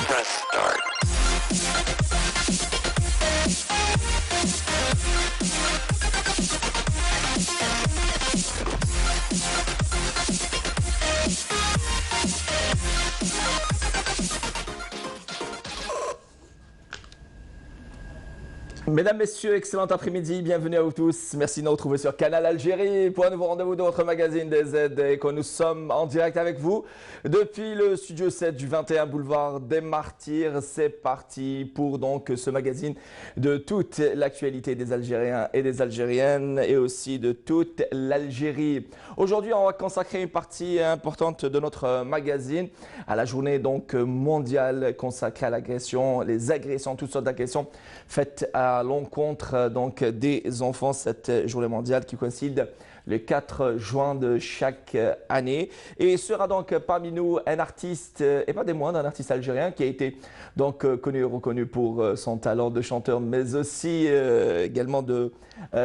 Press start. Mesdames, Messieurs, excellent après-midi, bienvenue à vous tous. Merci de nous retrouver sur Canal Algérie pour un nouveau rendez-vous de votre magazine des aides et que nous sommes en direct avec vous depuis le studio 7 du 21 boulevard des Martyrs. C'est parti pour donc ce magazine de toute l'actualité des Algériens et des Algériennes et aussi de toute l'Algérie. Aujourd'hui, on va consacrer une partie importante de notre magazine à la journée donc mondiale consacrée à l'agression, les agressions, toutes sortes d'agressions faites à l'encontre donc des enfants, cette journée mondiale qui coïncide le 4 juin de chaque année. Et sera donc parmi nous un artiste, et pas des moindres, un artiste algérien qui a été donc connu et reconnu pour son talent de chanteur, mais aussi également de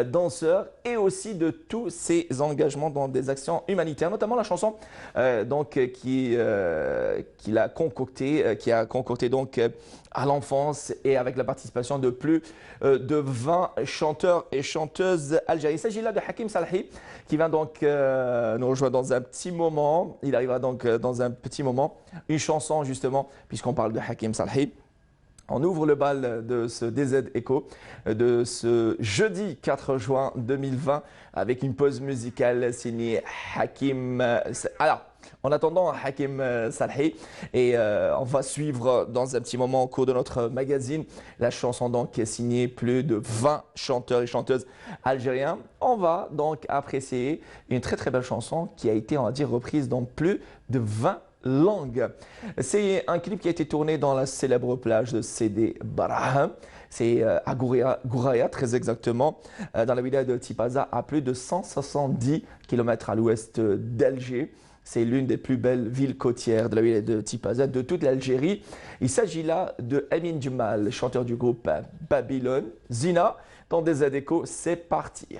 danseur et aussi de tous ses engagements dans des actions humanitaires, notamment la chanson donc qu'il a concoctée, qui a concocté donc à l'enfance et avec la participation de plus de 20 chanteurs et chanteuses algériens. Il s'agit là de Hakim Salhi qui va donc nous rejoindre dans un petit moment. Il arrivera donc dans un petit moment. Une chanson justement, puisqu'on parle de Hakim Salhi. On ouvre le bal de ce DZ Echo de ce jeudi 4 juin 2020 avec une pause musicale signée Hakim. Alors, en attendant Hakim Salhi, et on va suivre dans un petit moment au cours de notre magazine la chanson donc qui est signée plus de 20 chanteurs et chanteuses algériens. On va donc apprécier une très très belle chanson qui a été, on va dire, reprise dans plus de 20 langue. C'est un clip qui a été tourné dans la célèbre plage de Sidi Baraham. C'est à Gouraya, très exactement, dans la wilaya de Tipaza, à plus de 170 km à l'ouest d'Alger. C'est l'une des plus belles villes côtières de la wilaya de Tipaza, de toute l'Algérie. Il s'agit là de Amin Jumal, chanteur du groupe Babylone. Zina, dans des Adéco, c'est parti.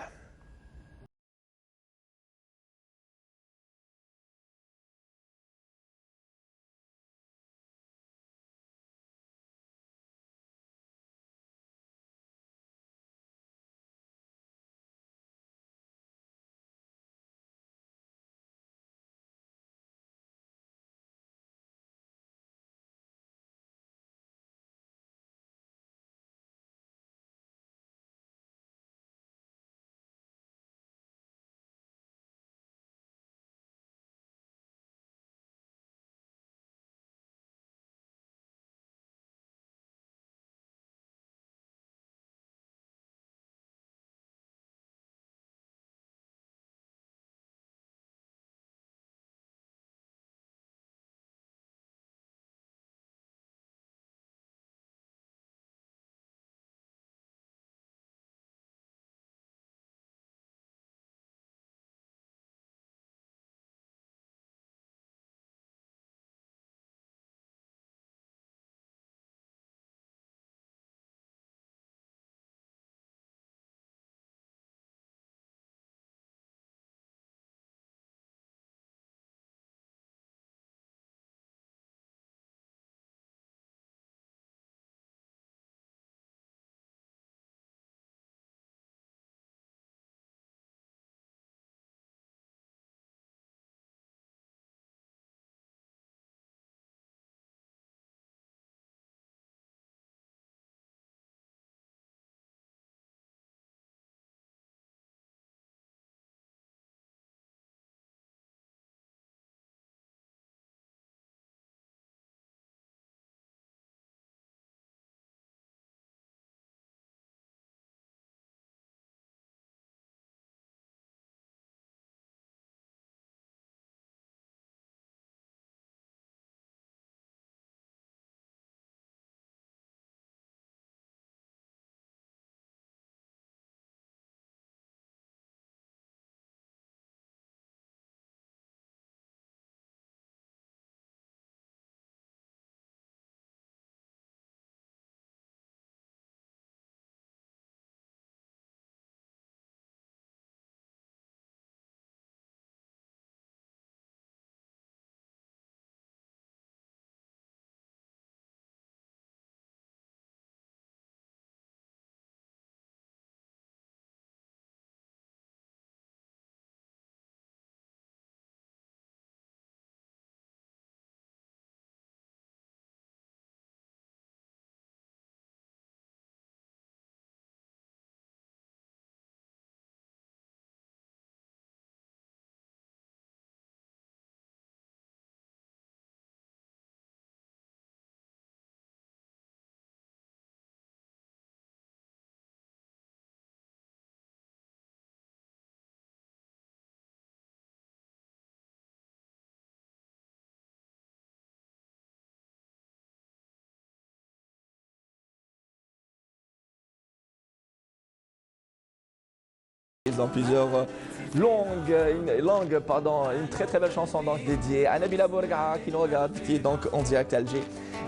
dans plusieurs langues, une très très belle chanson donc dédiée à Nabila Bourga qui nous regarde, qui est donc en direct à Alger.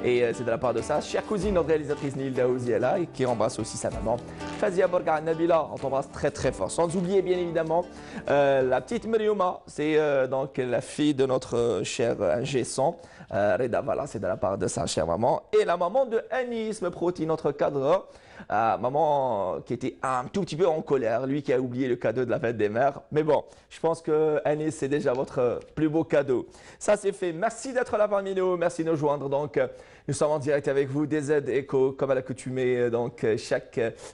Et c'est de la part de sa chère cousine, notre réalisatrice Nil Daouzi est là et qui embrasse aussi sa maman Fazia Bourga. Nabila, on t'embrasse très très fort. Sans oublier bien évidemment la petite Meriouma, c'est donc la fille de notre cher ingé son. Reda, voilà, c'est de la part de sa chère maman. Et la maman de Anis Meproti, notre cadre. Maman qui était un tout petit peu en colère, lui qui a oublié le cadeau de la fête des mères. Mais bon, je pense que Anis, c'est déjà votre plus beau cadeau. Ça, c'est fait. Merci d'être là parmi nous. Merci de nous joindre. Donc, nous sommes en direct avec vous, DZ Echo, comme à l'accoutumée, donc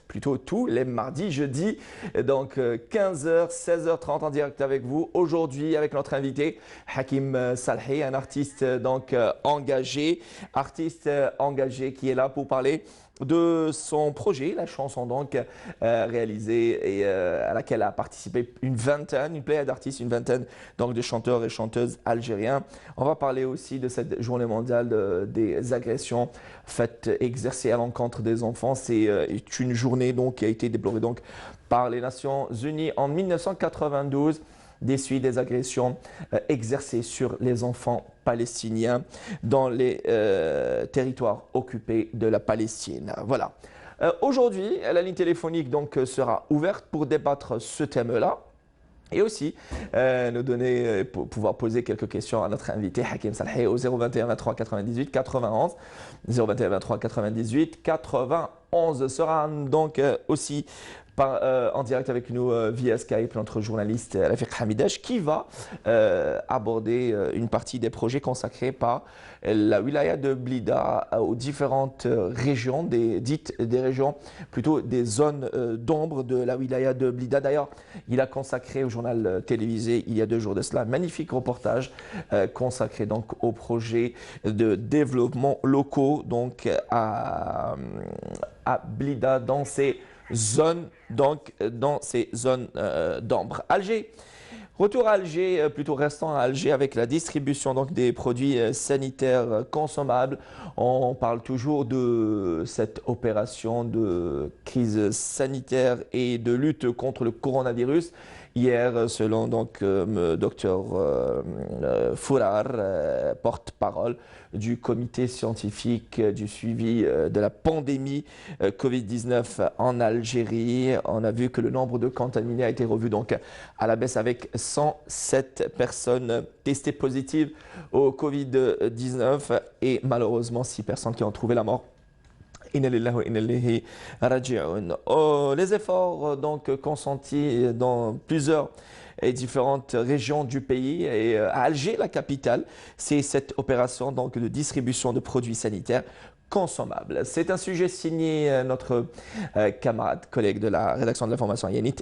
plutôt tous les mardis, jeudis, donc 15h, 16h30 en direct avec vous. Aujourd'hui, avec notre invité, Hakim Salhi, un artiste donc engagé qui est là pour parler de son projet, la chanson donc réalisée et à laquelle a participé une pléiade d'artistes, une vingtaine donc de chanteurs et chanteuses algériens. On va parler aussi de cette journée mondiale des agressions exercées à l'encontre des enfants. C'est une journée donc qui a été déplorée donc par les Nations Unies en 1992. Des suites des agressions exercées sur les enfants palestiniens dans les territoires occupés de la Palestine. Voilà. Aujourd'hui, la ligne téléphonique donc sera ouverte pour débattre ce thème-là. Et aussi nous donner, pour pouvoir poser quelques questions à notre invité Hakim Salhi au 021 23 98 91. 021 23 98 91 sera donc aussi en direct avec nous via Skype notre journaliste Rafiq Hamidash qui va aborder une partie des projets consacrés par la wilaya de Blida aux différentes régions, des régions, plutôt des zones d'ombre de la wilaya de Blida. D'ailleurs, il a consacré au journal télévisé il y a 2 jours de cela un magnifique reportage consacré donc aux projets de développement locaux donc à Blida dans ces zones d'ombre. Alger. Retour à Alger, plutôt restant à Alger avec la distribution donc des produits sanitaires consommables. On parle toujours de cette opération de crise sanitaire et de lutte contre le coronavirus. Hier, selon donc Dr Fourar, porte-parole du comité scientifique du suivi de la pandémie Covid-19 en Algérie, on a vu que le nombre de contaminés a été revu donc à la baisse avec 107 personnes testées positives au Covid-19 et malheureusement 6 personnes qui ont trouvé la mort. Les efforts donc consentis dans plusieurs et différentes régions du pays et à Alger, la capitale, c'est cette opération donc de distribution de produits sanitaires consommables. C'est un sujet signé notre camarade, collègue de la rédaction de l'information, Yanis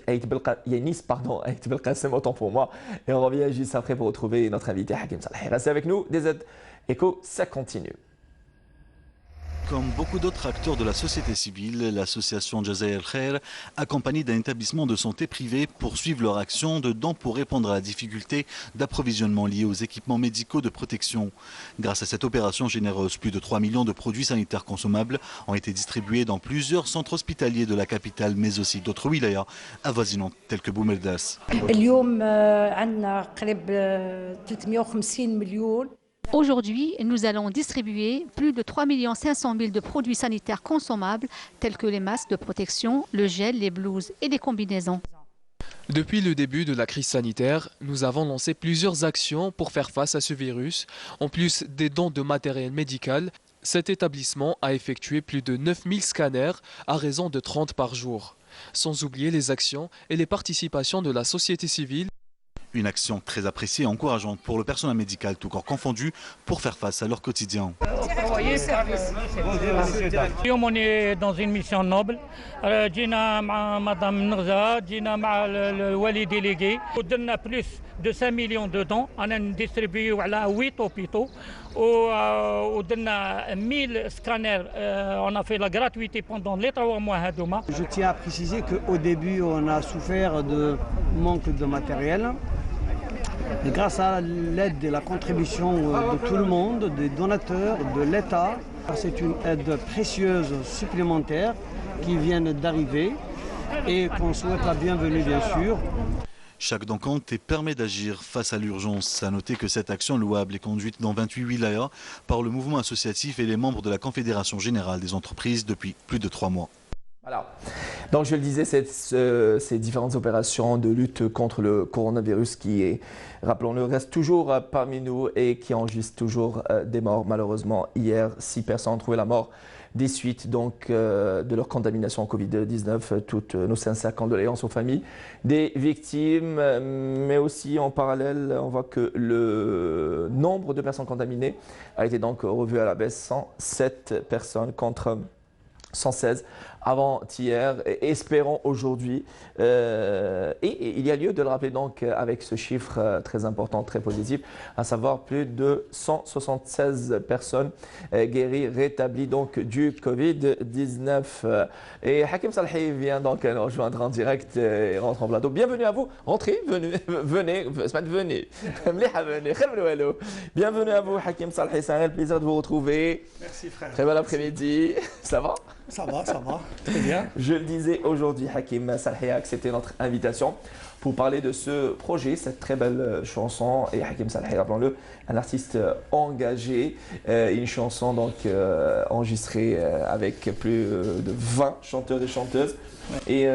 Belkacem, autant pour moi. Et on revient juste après pour retrouver notre invité Hakim Salhi. Restez avec nous, DZ Echo, ça continue. Comme beaucoup d'autres acteurs de la société civile, l'association Jazair Khair, accompagnée d'un établissement de santé privé, poursuivent leur action de dons pour répondre à la difficulté d'approvisionnement liée aux équipements médicaux de protection. Grâce à cette opération généreuse, plus de 3 millions de produits sanitaires consommables ont été distribués dans plusieurs centres hospitaliers de la capitale, mais aussi d'autres wilayas avoisinantes telles que Boumerdas. Aujourd'hui, nous allons distribuer plus de 3 500 000 de produits sanitaires consommables tels que les masques de protection, le gel, les blouses et les combinaisons. Depuis le début de la crise sanitaire, nous avons lancé plusieurs actions pour faire face à ce virus. En plus des dons de matériel médical, cet établissement a effectué plus de 9000 scanners à raison de 30 par jour. Sans oublier les actions et les participations de la société civile. Une action très appréciée et encourageante pour le personnel médical, tout corps confondu, pour faire face à leur quotidien. On est dans une mission noble. Jina Madame Nurza, Jina le Wali délégué. On a plus de 5 millions de dons. On a distribué à 8 hôpitaux. On a 1000 scanners. On a fait la gratuité pendant les 3 mois. Je tiens à préciser qu'au début, on a souffert de manque de matériel. Et grâce à l'aide et la contribution de tout le monde, des donateurs, de l'État, c'est une aide précieuse supplémentaire qui vient d'arriver. et qu'on souhaite la bienvenue bien sûr. Chaque don compte et permet d'agir face à l'urgence. À noter que cette action louable est conduite dans 28 wilayas par le mouvement associatif et les membres de la Confédération Générale des Entreprises depuis plus de 3 mois. Voilà. Donc je le disais, ces différentes opérations de lutte contre le coronavirus qui, rappelons-le, reste toujours parmi nous et qui enregistre toujours des morts. Malheureusement, hier, 6 personnes ont trouvé la mort des suites donc, de leur contamination au Covid-19. Toutes nos sincères condoléances aux familles des victimes. Mais aussi en parallèle, on voit que le nombre de personnes contaminées a été donc revu à la baisse. 107 personnes contre 116 avant-hier, espérons aujourd'hui. Et il y a lieu de le rappeler donc avec ce chiffre très important, très positif, à savoir plus de 176 personnes guéries, rétablies donc du Covid-19. Et Hakim Salhi vient donc nous rejoindre en direct et rentre en plateau. Bienvenue à vous, rentrez, venez. Bienvenue à vous Hakim Salhi, c'est un réel plaisir de vous retrouver. Merci frère. Très bel après-midi, ça va? Ça va, très bien. Je le disais aujourd'hui, Hakim Salhi a accepté notre invitation pour parler de ce projet, cette très belle chanson. Et Hakim Salhi, rappelons-le, un artiste engagé, une chanson donc enregistrée avec plus de 20 chanteurs et chanteuses. Et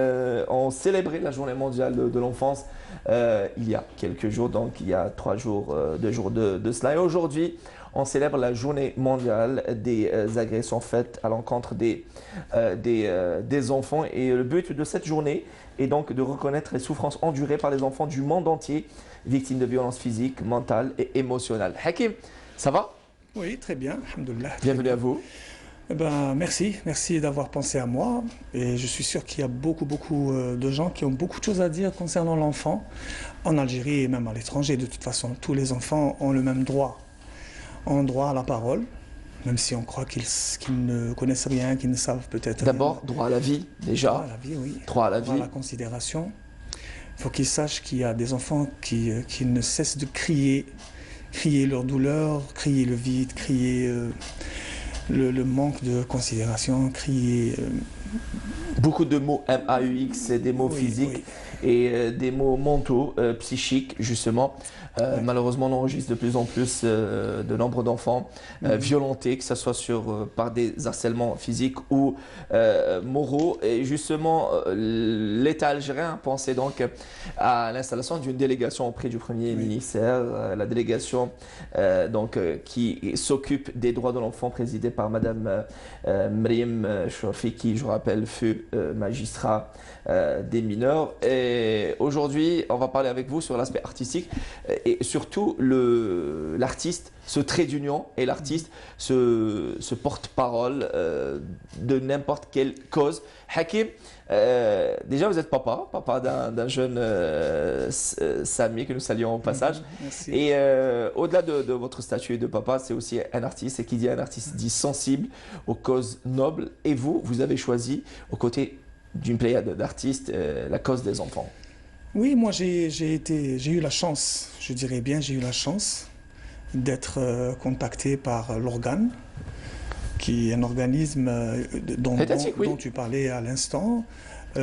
on célébrait la journée mondiale de l'enfance il y a quelques jours, donc il y a 3 jours, 2 jours de cela. Et aujourd'hui, on célèbre la journée mondiale des agressions faites à l'encontre des enfants. Et le but de cette journée est donc de reconnaître les souffrances endurées par les enfants du monde entier, victimes de violences physiques, mentales et émotionnelles. Hakim, ça va? Oui, très bien, alhamdoulilah. Bienvenue à vous. Merci d'avoir pensé à moi. Et je suis sûr qu'il y a beaucoup de gens qui ont beaucoup de choses à dire concernant l'enfant en Algérie et même à l'étranger. De toute façon, tous les enfants ont le même droit. Ont droit à la parole, même si on croit qu'ils ne connaissent rien, qu'ils ne savent peut-être rien. D'abord, droit à la vie, déjà. Droit à la vie, oui. Droit à la vie. Droit à la considération. Il faut qu'ils sachent qu'il y a des enfants qui ne cessent de crier leur douleur, crier le vide, crier le manque de considération, crier... Beaucoup de mots MAUX, des mots physiques et des mots mentaux, psychiques, justement. Malheureusement, on enregistre de plus en plus de nombre d'enfants violentés, que ce soit par des harcèlements physiques ou moraux. Et justement, l'État algérien a pensé donc à l'installation d'une délégation auprès du Premier ministère, la délégation qui s'occupe des droits de l'enfant, présidée par Madame Mriem Chouafi, qui, je rappelle, fut magistrat des mineurs. Et aujourd'hui, on va parler avec vous sur l'aspect artistique et surtout l'artiste, ce trait d'union, et l'artiste, ce porte-parole de n'importe quelle cause. Hakim, déjà vous êtes papa d'un jeune Sami que nous saluons au passage. Merci. Et au-delà de votre statut de papa, c'est aussi un artiste, et qui dit un artiste dit sensible aux causes nobles. Et vous avez choisi, aux côtés d'une pléiade d'artistes, la cause des enfants. Oui, moi j'ai eu la chance, je dirais bien, j'ai eu la chance d'être contacté par l'Organe, qui est un organisme dont tu parlais à l'instant. Et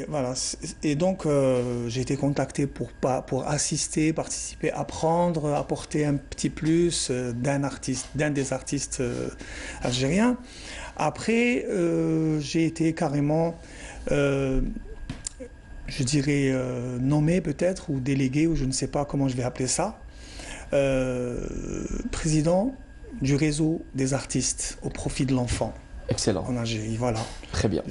voilà. Et donc j'ai été contacté pour assister, participer, apprendre, apporter un petit plus d'un des artistes algériens. Après, j'ai été carrément, je dirais, nommé peut-être, ou délégué, ou je ne sais pas comment je vais appeler ça, président du réseau des artistes au profit de l'enfant. Excellent. En Algérie, voilà. Très bien.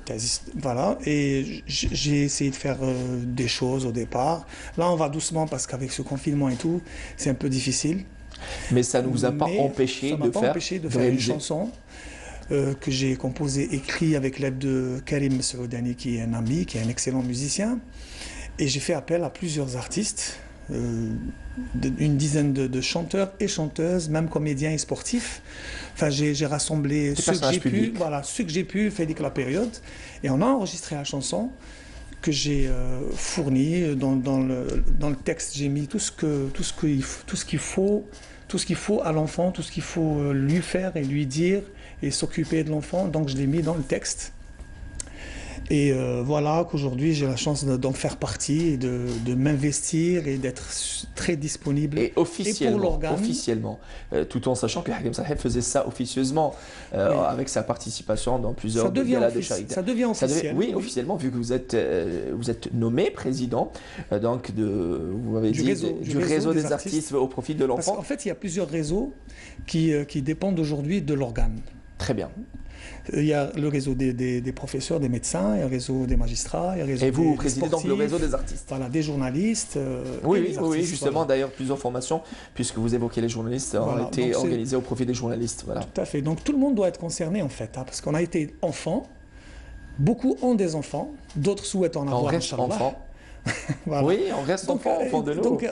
Voilà, et j'ai essayé de faire des choses au départ. Là, on va doucement parce qu'avec ce confinement et tout, c'est un peu difficile. Mais ça ne vous a pas empêché de faire une chanson que j'ai composée, écrite avec l'aide de Karim Saoudani, qui est un ami, qui est un excellent musicien. Et j'ai fait appel à plusieurs artistes, une dizaine de chanteurs et chanteuses, même comédiens et sportifs. Enfin, j'ai rassemblé ceux que j'ai pu, fait la période, et on a enregistré la chanson que j'ai fournie. Dans le texte, j'ai mis tout ce qu'il faut à l'enfant, tout ce qu'il faut lui faire et lui dire et s'occuper de l'enfant. Donc je l'ai mis dans le texte. Et voilà qu'aujourd'hui j'ai la chance d'en faire partie, et de m'investir et d'être très disponible. Et officiellement, pour l'organe. officiellement tout en sachant que Hakim Saleh faisait ça officieusement, avec sa participation dans plusieurs galas de charité. Ça devient officiel. Oui, officiellement, vu que vous êtes nommé président donc vous m'avez dit, du réseau des artistes au profit de l'enfant. Parce qu'en fait, il y a plusieurs réseaux qui dépendent aujourd'hui de l'organe. Très bien. Il y a le réseau des professeurs, des médecins, il y a le réseau des magistrats, il y a le réseau Et vous des présidez sportifs, donc le réseau des artistes. Voilà, des journalistes. Oui, artistes, justement, voilà. D'ailleurs, plusieurs formations, puisque vous évoquez les journalistes, Voilà, ont été donc organisées au profit des journalistes. Voilà. Tout à fait. Donc tout le monde doit être concerné en fait, parce qu'on a été enfant. Beaucoup ont des enfants, d'autres souhaitent en avoir. On reste inchallah. enfant. Voilà. Oui, on reste enfant de nous. Donc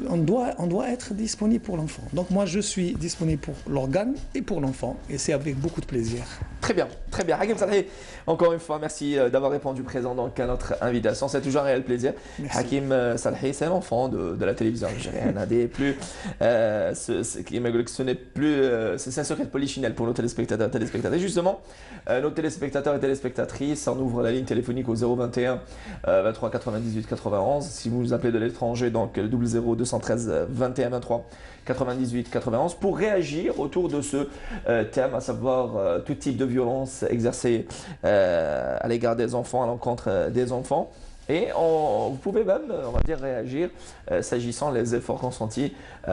on doit être disponible pour l'enfant. Donc moi je suis disponible pour l'organe et pour l'enfant, et c'est avec beaucoup de plaisir. Très bien, très bien. Hakim Saleh, encore une fois, merci d'avoir répondu présent donc à notre invitation. C'est toujours un réel plaisir. Merci. Hakim Saleh, c'est l'enfant de la télévision algérienne. Un des plus, ce n'est plus, c'est un secret de polichinelle pour nos téléspectateurs et téléspectatrices. Justement, nos téléspectateurs et téléspectatrices, on ouvre la ligne téléphonique au 021 23 98 91. Si vous nous appelez de l'étranger, donc 00 213 21 23 98 91 pour réagir autour de ce thème, à savoir tout type de violence exercée à l'égard des enfants, à l'encontre des enfants. Et vous pouvez même, on va dire, réagir s'agissant des efforts consentis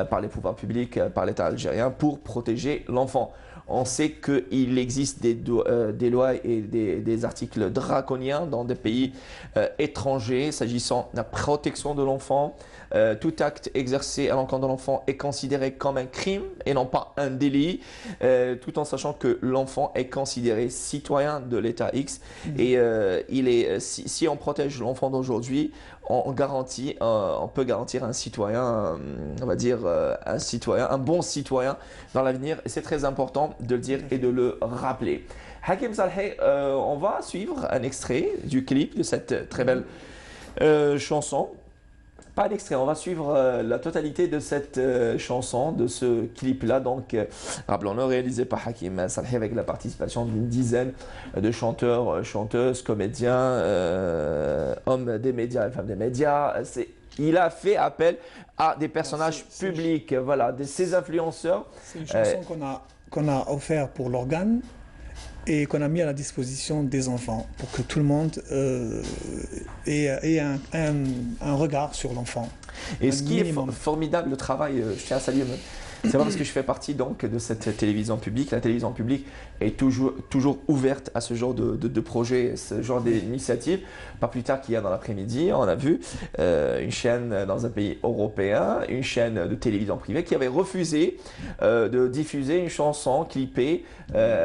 par les pouvoirs publics, par l'État algérien pour protéger l'enfant. On sait qu'il existe des lois et des articles draconiens dans des pays étrangers s'agissant de la protection de l'enfant. Tout acte exercé à l'encontre de l'enfant est considéré comme un crime et non pas un délit, tout en sachant que l'enfant est considéré citoyen de l'État X. Et si on protège l'enfant d'aujourd'hui, on peut garantir un citoyen, on va dire un bon citoyen dans l'avenir. Et c'est très important de le dire et de le rappeler. Hakim Saleh, on va suivre un extrait du clip de cette très belle chanson. Pas d'extrait, on va suivre la totalité de cette chanson, de ce clip-là. Donc, rappelons-le, réalisé par Hakim Saleh avec la participation d'une dizaine de chanteurs, chanteuses, comédiens, hommes des médias et femmes des médias. Il a fait appel à des personnages publics, voilà, ces influenceurs. C'est une chanson qu'on a offert pour l'organe et qu'on a mis à la disposition des enfants pour que tout le monde ait un regard sur l'enfant. Et ce qui est formidable, le travail, je tiens à saluer, c'est pas parce que je fais partie donc de cette télévision publique. La télévision publique est toujours ouverte à ce genre de projet, ce genre d'initiative. Pas plus tard qu'hier dans l'après-midi, on a vu une chaîne dans un pays européen, une chaîne de télévision privée qui avait refusé de diffuser une chanson clippée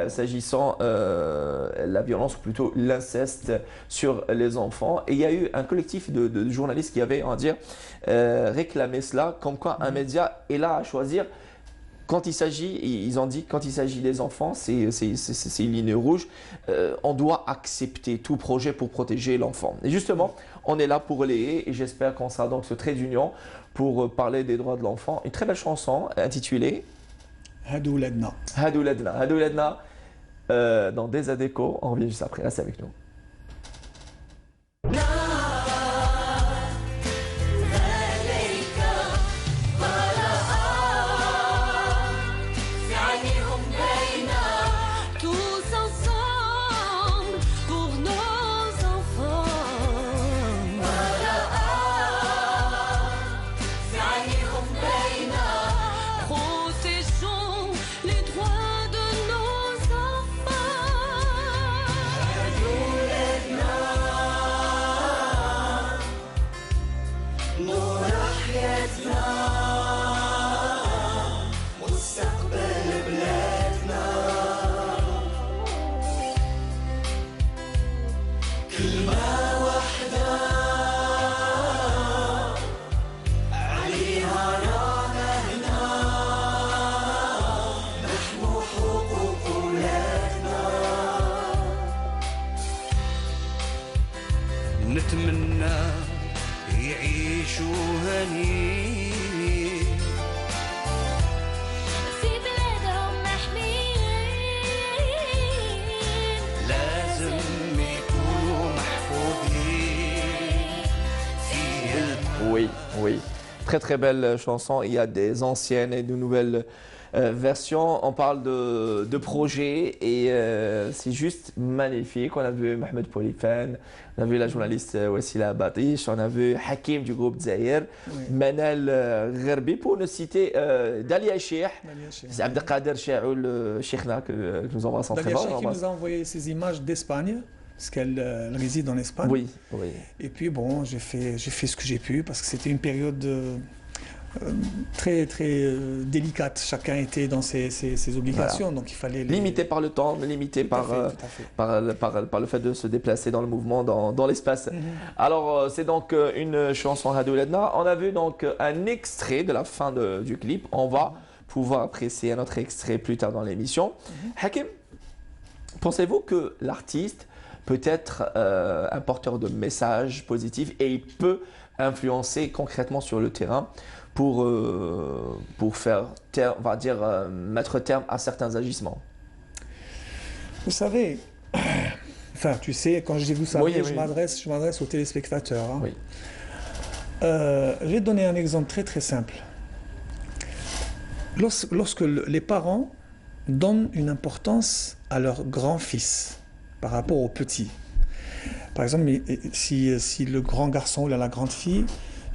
s'agissant la violence ou plutôt l'inceste sur les enfants. Et il y a eu un collectif de journalistes qui avait, on va dire, réclamé cela, comme quoi un média est là à choisir. Quand il s'agit, ils ont dit, quand il s'agit des enfants, c'est une ligne rouge. On doit accepter tout projet pour protéger l'enfant. Et justement, on est là pour relayer et j'espère qu'on sera donc ce trait d'union pour parler des droits de l'enfant. Une très belle chanson intitulée Hadou Ledna. Hadou Ledna. Hadou Ledna dans Des Adéco. On revient juste après. Restez avec nous. نتمنى يعيشوا هني في بلادهم محميين Très très belle chanson. Il y a des anciennes et de nouvelles versions. On parle de projets et c'est juste magnifique. On a vu Mohamed Poulifane, on a vu la journaliste Wassila Batish, on a vu Hakim du groupe Zahir, Manal Gherbi, pour ne citer Dalia Cheikh, c'est Abdelkader Cheikhoul Cheikhna que nous embrassons très Dalia fort. Cheikh qui nous a envoyé ces images d'Espagne, parce qu'elle réside en Espagne. Oui, oui. Et puis bon, j'ai fait ce que j'ai pu, parce que c'était une période très délicate. Chacun était dans ses obligations, donc il fallait limité par le temps, limité par le fait de se déplacer dans le mouvement, dans l'espace. Alors c'est donc une chanson Hadouladna. On a vu donc un extrait de la fin du clip. On va pouvoir apprécier un autre extrait plus tard dans l'émission. Hakim, pensez-vous que l'artiste peut être un porteur de messages positifs et il peut influencer concrètement sur le terrain pour faire, on va dire, mettre terme à certains agissements? Vous savez, enfin, tu sais, quand je dis vous savez, je m'adresse aux téléspectateurs. Hein. Oui. Je vais te donner un exemple très très simple. Lorsque les parents donnent une importance à leur grand-fils par rapport au petit. Par exemple, si le grand garçon ou la grande fille,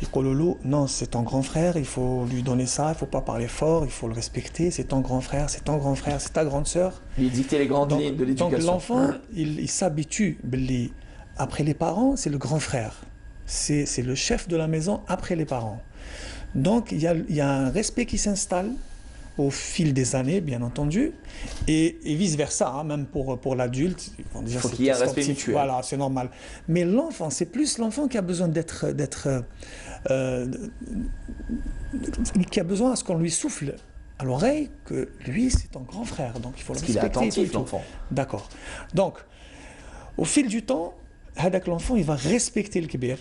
il dit non, c'est ton grand frère, il faut lui donner ça, il ne faut pas parler fort, il faut le respecter, c'est ton grand frère, c'est ton grand frère, c'est ta grande sœur. Il dictait les grandes lignes de l'éducation. Donc l'enfant, il s'habitue. Après les parents, c'est le grand frère. C'est le chef de la maison après les parents. Donc il y a un respect qui s'installe au fil des années, bien entendu, et vice-versa, hein, même pour l'adulte. Il faut qu'il y ait un respect mutuel. Voilà, c'est normal. Mais l'enfant, c'est plus l'enfant qui a besoin qui a besoin à ce qu'on lui souffle à l'oreille que lui, c'est ton grand frère, donc il faut le respecter. Parce qu'il est attentif, l'enfant. D'accord. Donc, au fil du temps, l'enfant, il va respecter le kbir.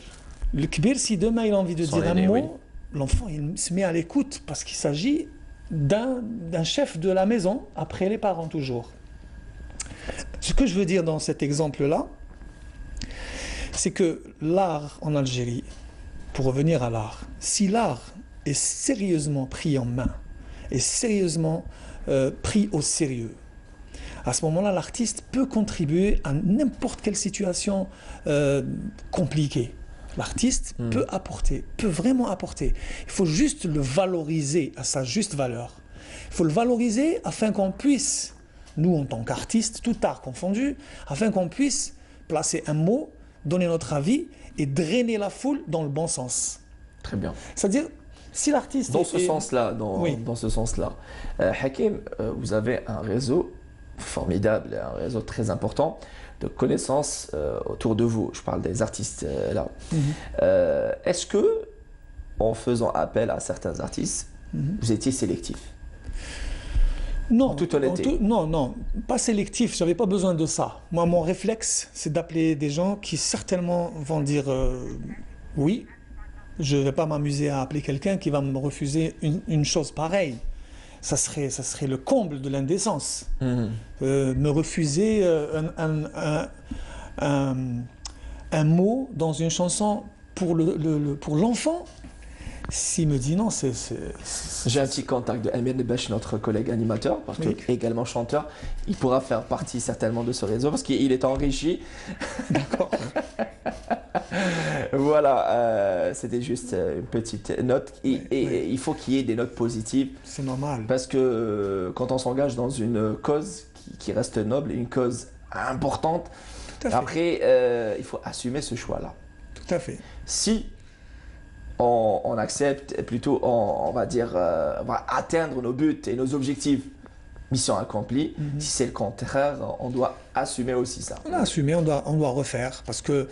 Le kbir, si demain il a envie de dire un mot, l'enfant, il se met à l'écoute parce qu'il s'agit d'un chef de la maison, après les parents toujours. Ce que je veux dire dans cet exemple-là, c'est que l'art en Algérie, pour revenir à l'art, si l'art est sérieusement pris en main, est sérieusement pris au sérieux, à ce moment-là, l'artiste peut contribuer à n'importe quelle situation compliquée. L'artiste peut apporter, peut vraiment apporter. Il faut juste le valoriser à sa juste valeur. Il faut le valoriser afin qu'on puisse, nous en tant qu'artistes, tout art confondu, afin qu'on puisse placer un mot, donner notre avis et drainer la foule dans le bon sens. Très bien. C'est-à-dire, si l'artiste... Dans ce sens-là, dans ce sens-là, Hakim, vous avez un réseau formidable, un réseau très important de connaissances autour de vous. Je parle des artistes là. Est-ce que, en faisant appel à certains artistes, vous étiez sélectif? Non, en toute honnêteté. Non, pas sélectif, je n'avais pas besoin de ça. Moi, mon réflexe, c'est d'appeler des gens qui certainement vont dire oui, je ne vais pas m'amuser à appeler quelqu'un qui va me refuser une chose pareille. Ça serait le comble de l'indécence. Me refuser un mot dans une chanson pour l'enfant. S'il me dit non, J'ai un petit contact de Amir Nebash, notre collègue animateur, parce qu'il est également chanteur. Il pourra faire partie certainement de ce réseau parce qu'il est enrichi. D'accord. Voilà, c'était juste une petite note. Et il faut qu'il y ait des notes positives. C'est normal. Parce que quand on s'engage dans une cause qui reste noble, une cause importante, après, il faut assumer ce choix-là. Tout à fait. Si on accepte, plutôt on va dire, on va atteindre nos buts et nos objectifs, mission accomplie. Si c'est le contraire, on doit assumer aussi ça. On doit assumer, on doit refaire, parce que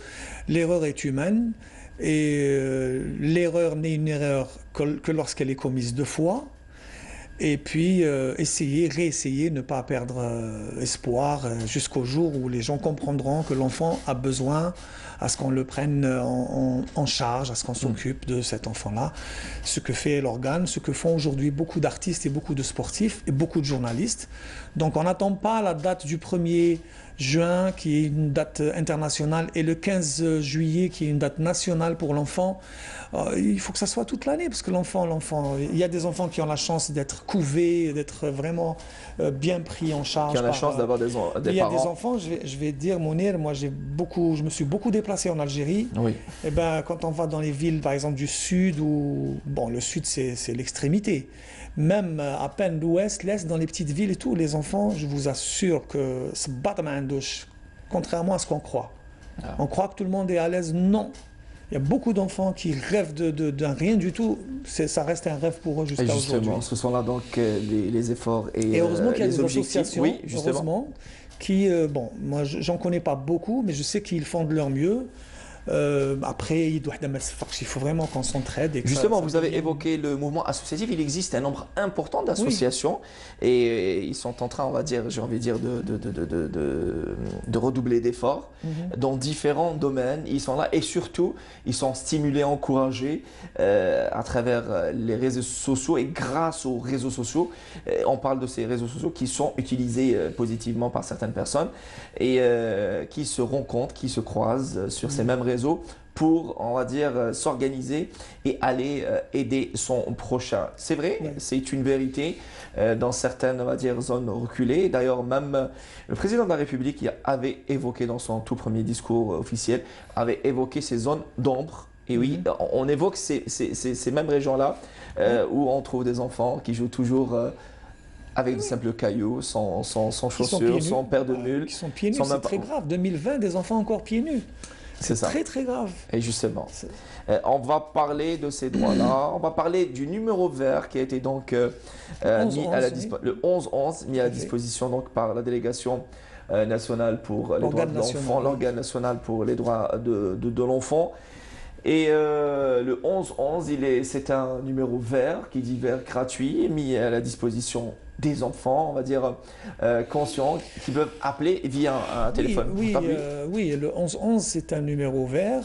l'erreur est humaine, et l'erreur n'est une erreur que lorsqu'elle est commise 2 fois. Et puis réessayer, ne pas perdre espoir jusqu'au jour où les gens comprendront que l'enfant a besoin à ce qu'on le prenne en charge, à ce qu'on s'occupe de cet enfant-là. Ce que fait l'organe, ce que font aujourd'hui beaucoup d'artistes et beaucoup de sportifs et beaucoup de journalistes. Donc on n'attend pas la date du 1er juin qui est une date internationale et le 15 juillet qui est une date nationale pour l'enfant. Il faut que ça soit toute l'année parce que l'enfant, il y a des enfants qui ont la chance d'être couvés, d'être vraiment bien pris en charge. Qui ont la chance d'avoir des parents. Il y a des enfants, je vais dire, Mounir, moi je me suis beaucoup déplacé en Algérie. Oui. Et ben, quand on va dans les villes, par exemple du sud, bon, le sud c'est l'extrémité. Même à peine l'ouest, l'est, dans les petites villes et tout, les enfants, je vous assure que se battent main douche, contrairement à ce qu'on croit. Ah. On croit que tout le monde est à l'aise. Non. Il y a beaucoup d'enfants qui rêvent d'un rien du tout. Ça reste un rêve pour eux jusqu'à aujourd'hui. Justement, ce sont là donc les efforts et heureusement qu'il y a des objectifs. Associations, oui, justement. Heureusement, qui, bon, moi j'en connais pas beaucoup, mais je sais qu'ils font de leur mieux. Après, il faut vraiment qu'on s'entraide. Justement, vous avez évoqué le mouvement associatif. Il existe un nombre important d'associations et ils sont en train, on va dire, j'ai envie de dire, de redoubler d'efforts dans différents domaines. Ils sont là et surtout, ils sont stimulés, encouragés à travers les réseaux sociaux et grâce aux réseaux sociaux. On parle de ces réseaux sociaux qui sont utilisés positivement par certaines personnes et qui se rencontrent, qui se croisent sur ces mêmes réseaux pour, on va dire, s'organiser et aller aider son prochain. C'est vrai, c'est une vérité dans certaines, on va dire, zones reculées. D'ailleurs, même le président de la République avait évoqué dans son tout premier discours officiel, avait évoqué ces zones d'ombre. Et oui, on évoque ces mêmes régions-là où on trouve des enfants qui jouent toujours avec de simples cailloux, sans chaussures, sans paire de mules. Qui sont pieds nus, c'est très grave. 2020, des enfants encore pieds nus. C'est très très grave. Et justement, on va parler de ces droits-là. On va parler du numéro vert qui a été donc mis à la le 11-11 mis à la disposition donc par la délégation nationale pour les droits de l'enfant, l'organe national pour les droits de l'enfant. Et le 11-11, c'est un numéro vert qui dit vert gratuit mis à la disposition des enfants, on va dire, conscients, qui peuvent appeler via un téléphone. Oui, le 11-11, c'est un numéro vert.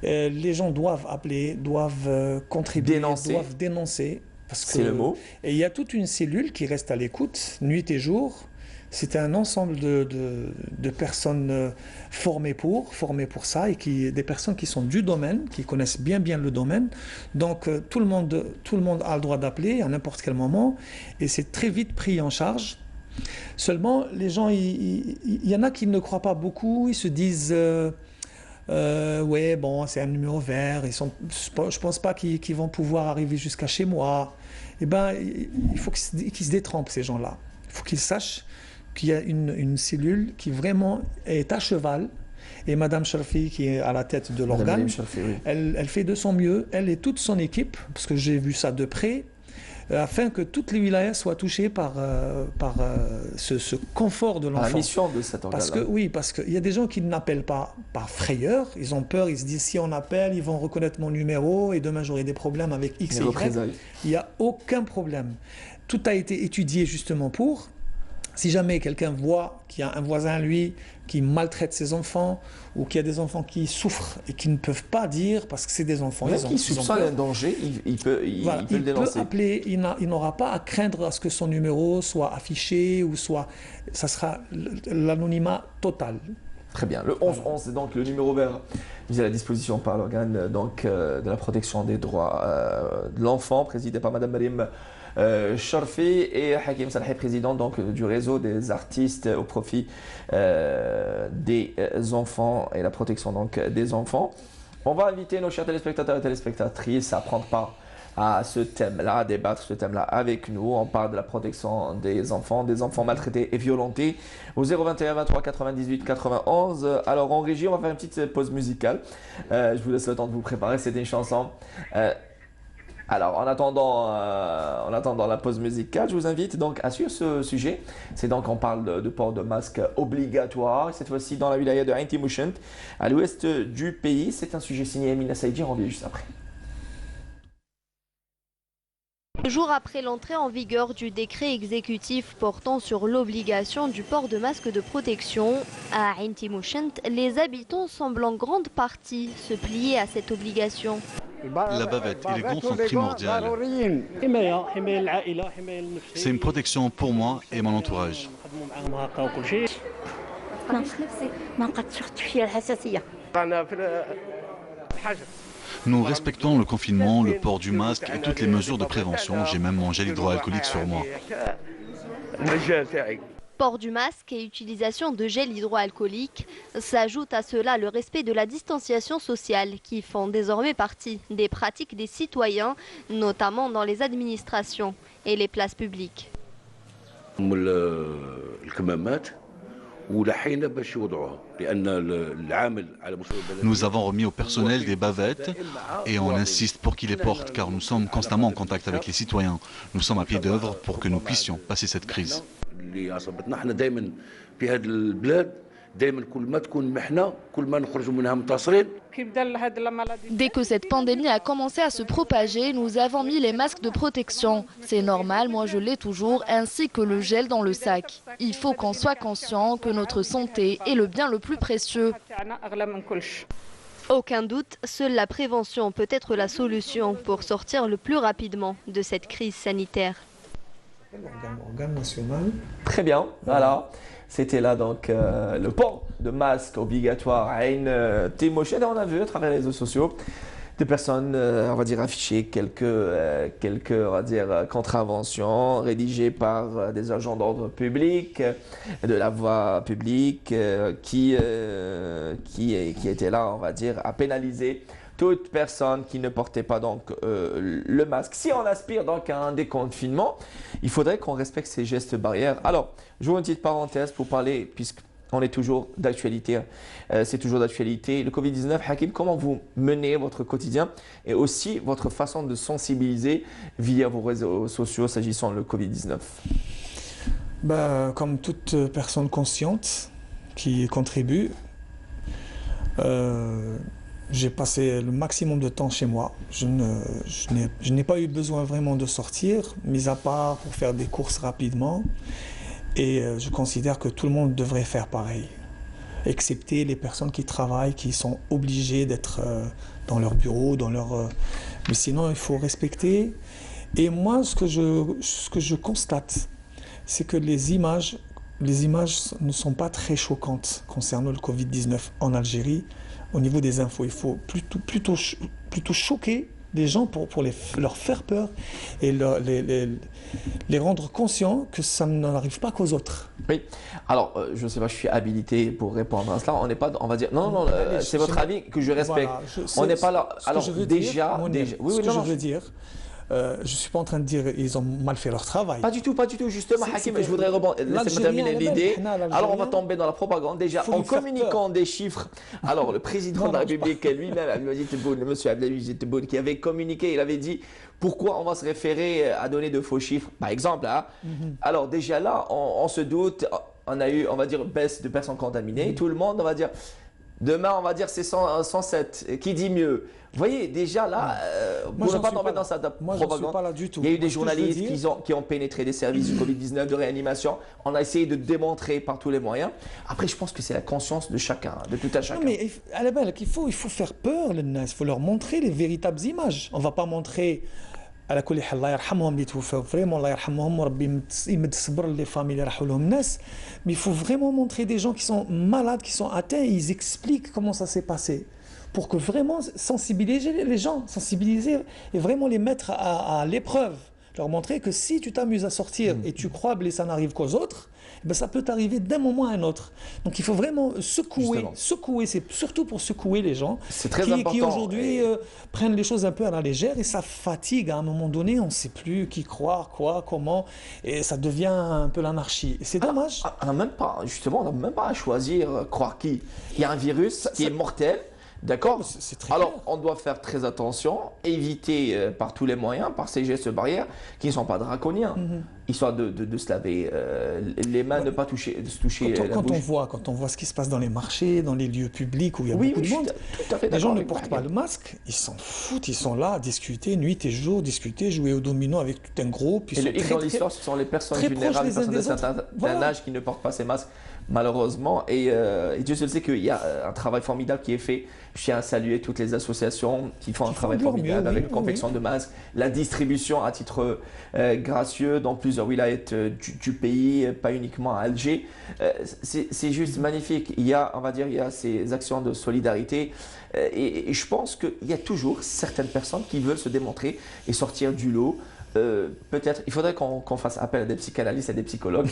Les gens doivent appeler, doivent contribuer, doivent dénoncer. C'est le mot. Et il y a toute une cellule qui reste à l'écoute, nuit et jour. C'est un ensemble de personnes formées pour ça et des personnes qui sont du domaine, qui connaissent bien le domaine. Donc tout le monde a le droit d'appeler à n'importe quel moment et c'est très vite pris en charge. Seulement, les gens, il y en a qui ne croient pas beaucoup, ils se disent ouais, bon, c'est un numéro vert, je ne pense pas qu'ils vont pouvoir arriver jusqu'à chez moi. Eh bien, il faut qu'ils se détrempent, ces gens-là. Il faut qu'ils sachent qu'il y a une cellule qui vraiment est à cheval. Et Madame Sharfi, qui est à la tête de l'organe, elle fait de son mieux, elle et toute son équipe, parce que j'ai vu ça de près, afin que toutes les wilayas soient touchées par ce confort de l'enfant. La mission de cet organe. Parce qu'il y a des gens qui n'appellent pas par frayeur, ils ont peur, ils se disent si on appelle, ils vont reconnaître mon numéro et demain j'aurai des problèmes avec X et Y. Il n'y a aucun problème. Tout a été étudié justement pour... Si jamais quelqu'un voit qu'il y a un voisin, lui, qui maltraite ses enfants ou qu'il y a des enfants qui souffrent et qui ne peuvent pas dire parce que c'est des enfants. Même qui soupçonne un danger, il peut le dénoncer. Peut appeler, il n'aura pas à craindre à ce que son numéro soit affiché ou soit... Ça sera l'anonymat total. Très bien. Le 11-11, c'est donc le numéro vert mis à la disposition par l'organe de la protection des droits de l'enfant, présidé par Madame Marim Sharfi et Hakim Saleh, président donc du réseau des artistes au profit des enfants et la protection donc des enfants. On va inviter nos chers téléspectateurs et téléspectatrices à prendre part à ce thème-là, à débattre ce thème-là avec nous. On parle de la protection des enfants maltraités et violentés au 021 23 98 91. Alors en régie, on va faire une petite pause musicale. Je vous laisse le temps de vous préparer. C'était une chanson. Alors, en attendant la pause musicale, je vous invite donc à suivre ce sujet. C'est donc, on parle de port de masque obligatoire, cette fois-ci dans la wilaya de Ain Timouchent, à l'ouest du pays. C'est un sujet signé Amina Saïdi, on revient juste après. Jour après l'entrée en vigueur du décret exécutif portant sur l'obligation du port de masque de protection, à Ain Timouchent, les habitants semblent en grande partie se plier à cette obligation. La bavette et les gants sont primordiales. C'est une protection pour moi et mon entourage. Nous respectons le confinement, le port du masque et toutes les mesures de prévention. J'ai même mon gel hydroalcoolique sur moi. Port du masque et utilisation de gel hydroalcoolique, s'ajoute à cela le respect de la distanciation sociale qui font désormais partie des pratiques des citoyens, notamment dans les administrations et les places publiques. Nous avons remis au personnel des bavettes et on insiste pour qu'ils les portent car nous sommes constamment en contact avec les citoyens. Nous sommes à pied d'œuvre pour que nous puissions passer cette crise. Dès que cette pandémie a commencé à se propager, nous avons mis les masques de protection. C'est normal, moi je l'ai toujours, ainsi que le gel dans le sac. Il faut qu'on soit conscient que notre santé est le bien le plus précieux. Aucun doute, seule la prévention peut être la solution pour sortir le plus rapidement de cette crise sanitaire. L'organe national. Très bien, voilà. C'était là donc le port de masque obligatoire à une Timochène. On a vu à travers les réseaux sociaux des personnes, on va dire, afficher quelques on va dire, contraventions rédigées par des agents d'ordre public, de la voie publique, qui étaient là, on va dire, à pénaliser toute personne qui ne portait pas donc le masque. Si on aspire donc à un déconfinement, il faudrait qu'on respecte ces gestes barrières. Alors, je vous une petite parenthèse pour parler, puisqu'on est toujours d'actualité, c'est toujours d'actualité. Le Covid-19, Hakim, comment vous menez votre quotidien et aussi votre façon de sensibiliser via vos réseaux sociaux s'agissant du Covid-19? Comme toute personne consciente qui contribue, j'ai passé le maximum de temps chez moi. Je n'ai pas eu besoin vraiment de sortir, mis à part pour faire des courses rapidement. Et je considère que tout le monde devrait faire pareil, excepté les personnes qui travaillent, qui sont obligées d'être dans leur bureau, mais sinon, il faut respecter. Et moi, ce que je constate, c'est que les images ne sont pas très choquantes concernant le Covid-19 en Algérie. Au niveau des infos, il faut plutôt choquer les gens pour leur faire peur et les rendre conscients que ça n'arrive pas qu'aux autres. Oui. Alors, je ne sais pas, je suis habilité pour répondre à cela. On n'est pas, on va dire, non, c'est votre avis que je respecte. Voilà, on n'est pas là. Alors, je veux déjà, je veux dire. Je ne suis pas en train de dire qu'ils ont mal fait leur travail. Pas du tout. Justement, Hakim, je voudrais rebondir. Laissez-moi terminer l'idée. Alors, on va tomber dans la propagande. Déjà, en communiquant des chiffres. Alors, le président de la République lui-même, Abdelaziz Tebboune, le monsieur Abdelaziz Tebboune, qui avait communiqué, il avait dit pourquoi on va se référer à donner de faux chiffres, par exemple. Hein. Alors, déjà là, on se doute, on a eu, on va dire, baisse de personnes contaminées. Tout le monde, on va dire, demain, on va dire, c'est 107. Qui dit mieux? Vous voyez, déjà là, pour ne pas tomber dans cette propagande, pas là du tout. Il y a eu des journalistes qui ont pénétré des services du Covid-19, de réanimation. On a essayé de démontrer par tous les moyens. Après, je pense que c'est la conscience de chacun, de tout à chacun. Non, mais à la base, il faut faire peur, il faut leur montrer les véritables images. On ne va pas montrer... على كل حال الله يرحمهم اللي توفاو فريمون الله يرحمهم وربي يمد الصبر لي فاميلي راحوا لهم الناس mais il faut vraiment montrer des gens qui sont malades qui sont atteints et ils expliquent comment ça s'est passé pour que vraiment sensibiliser les gens et vraiment les mettre à l'épreuve, leur montrer que si tu t'amuses à sortir et tu crois que ça n'arrive qu'aux autres, ben ça peut t'arriver d'un moment à un autre. Donc il faut vraiment secouer, c'est surtout pour secouer les gens qui aujourd'hui prennent les choses un peu à la légère et ça fatigue à un moment donné, on ne sait plus qui croire, quoi, comment, et ça devient un peu l'anarchie. C'est dommage. On n'a même pas à choisir croire qui. Il y a un virus qui est mortel. D'accord. Alors, on doit faire très attention, éviter par tous les moyens, par ces gestes barrières, qui ne sont pas draconiens, histoire de se laver les mains, de ne pas de se toucher la bouche. Quand on voit ce qui se passe dans les marchés, dans les lieux publics où il y a beaucoup de monde, les gens ne portent pas le masque, ils s'en foutent, ils sont là à discuter nuit et jour, jouer au domino avec tout un groupe. Et le hic dans l'histoire, ce sont les personnes vulnérables, les personnes d'un âge qui ne portent pas ces masques malheureusement. Et Dieu seul sait qu'il y a un travail formidable qui est fait. Je tiens à saluer toutes les associations qui font un travail formidable avec la confection de masques, la distribution à titre gracieux dans plusieurs wilayas du pays, pas uniquement à Alger. C'est juste magnifique. Il y a, on va dire, il y a ces actions de solidarité. Et je pense qu'il y a toujours certaines personnes qui veulent se démontrer et sortir du lot. Peut-être, il faudrait qu'on fasse appel à des psychanalystes et des psychologues.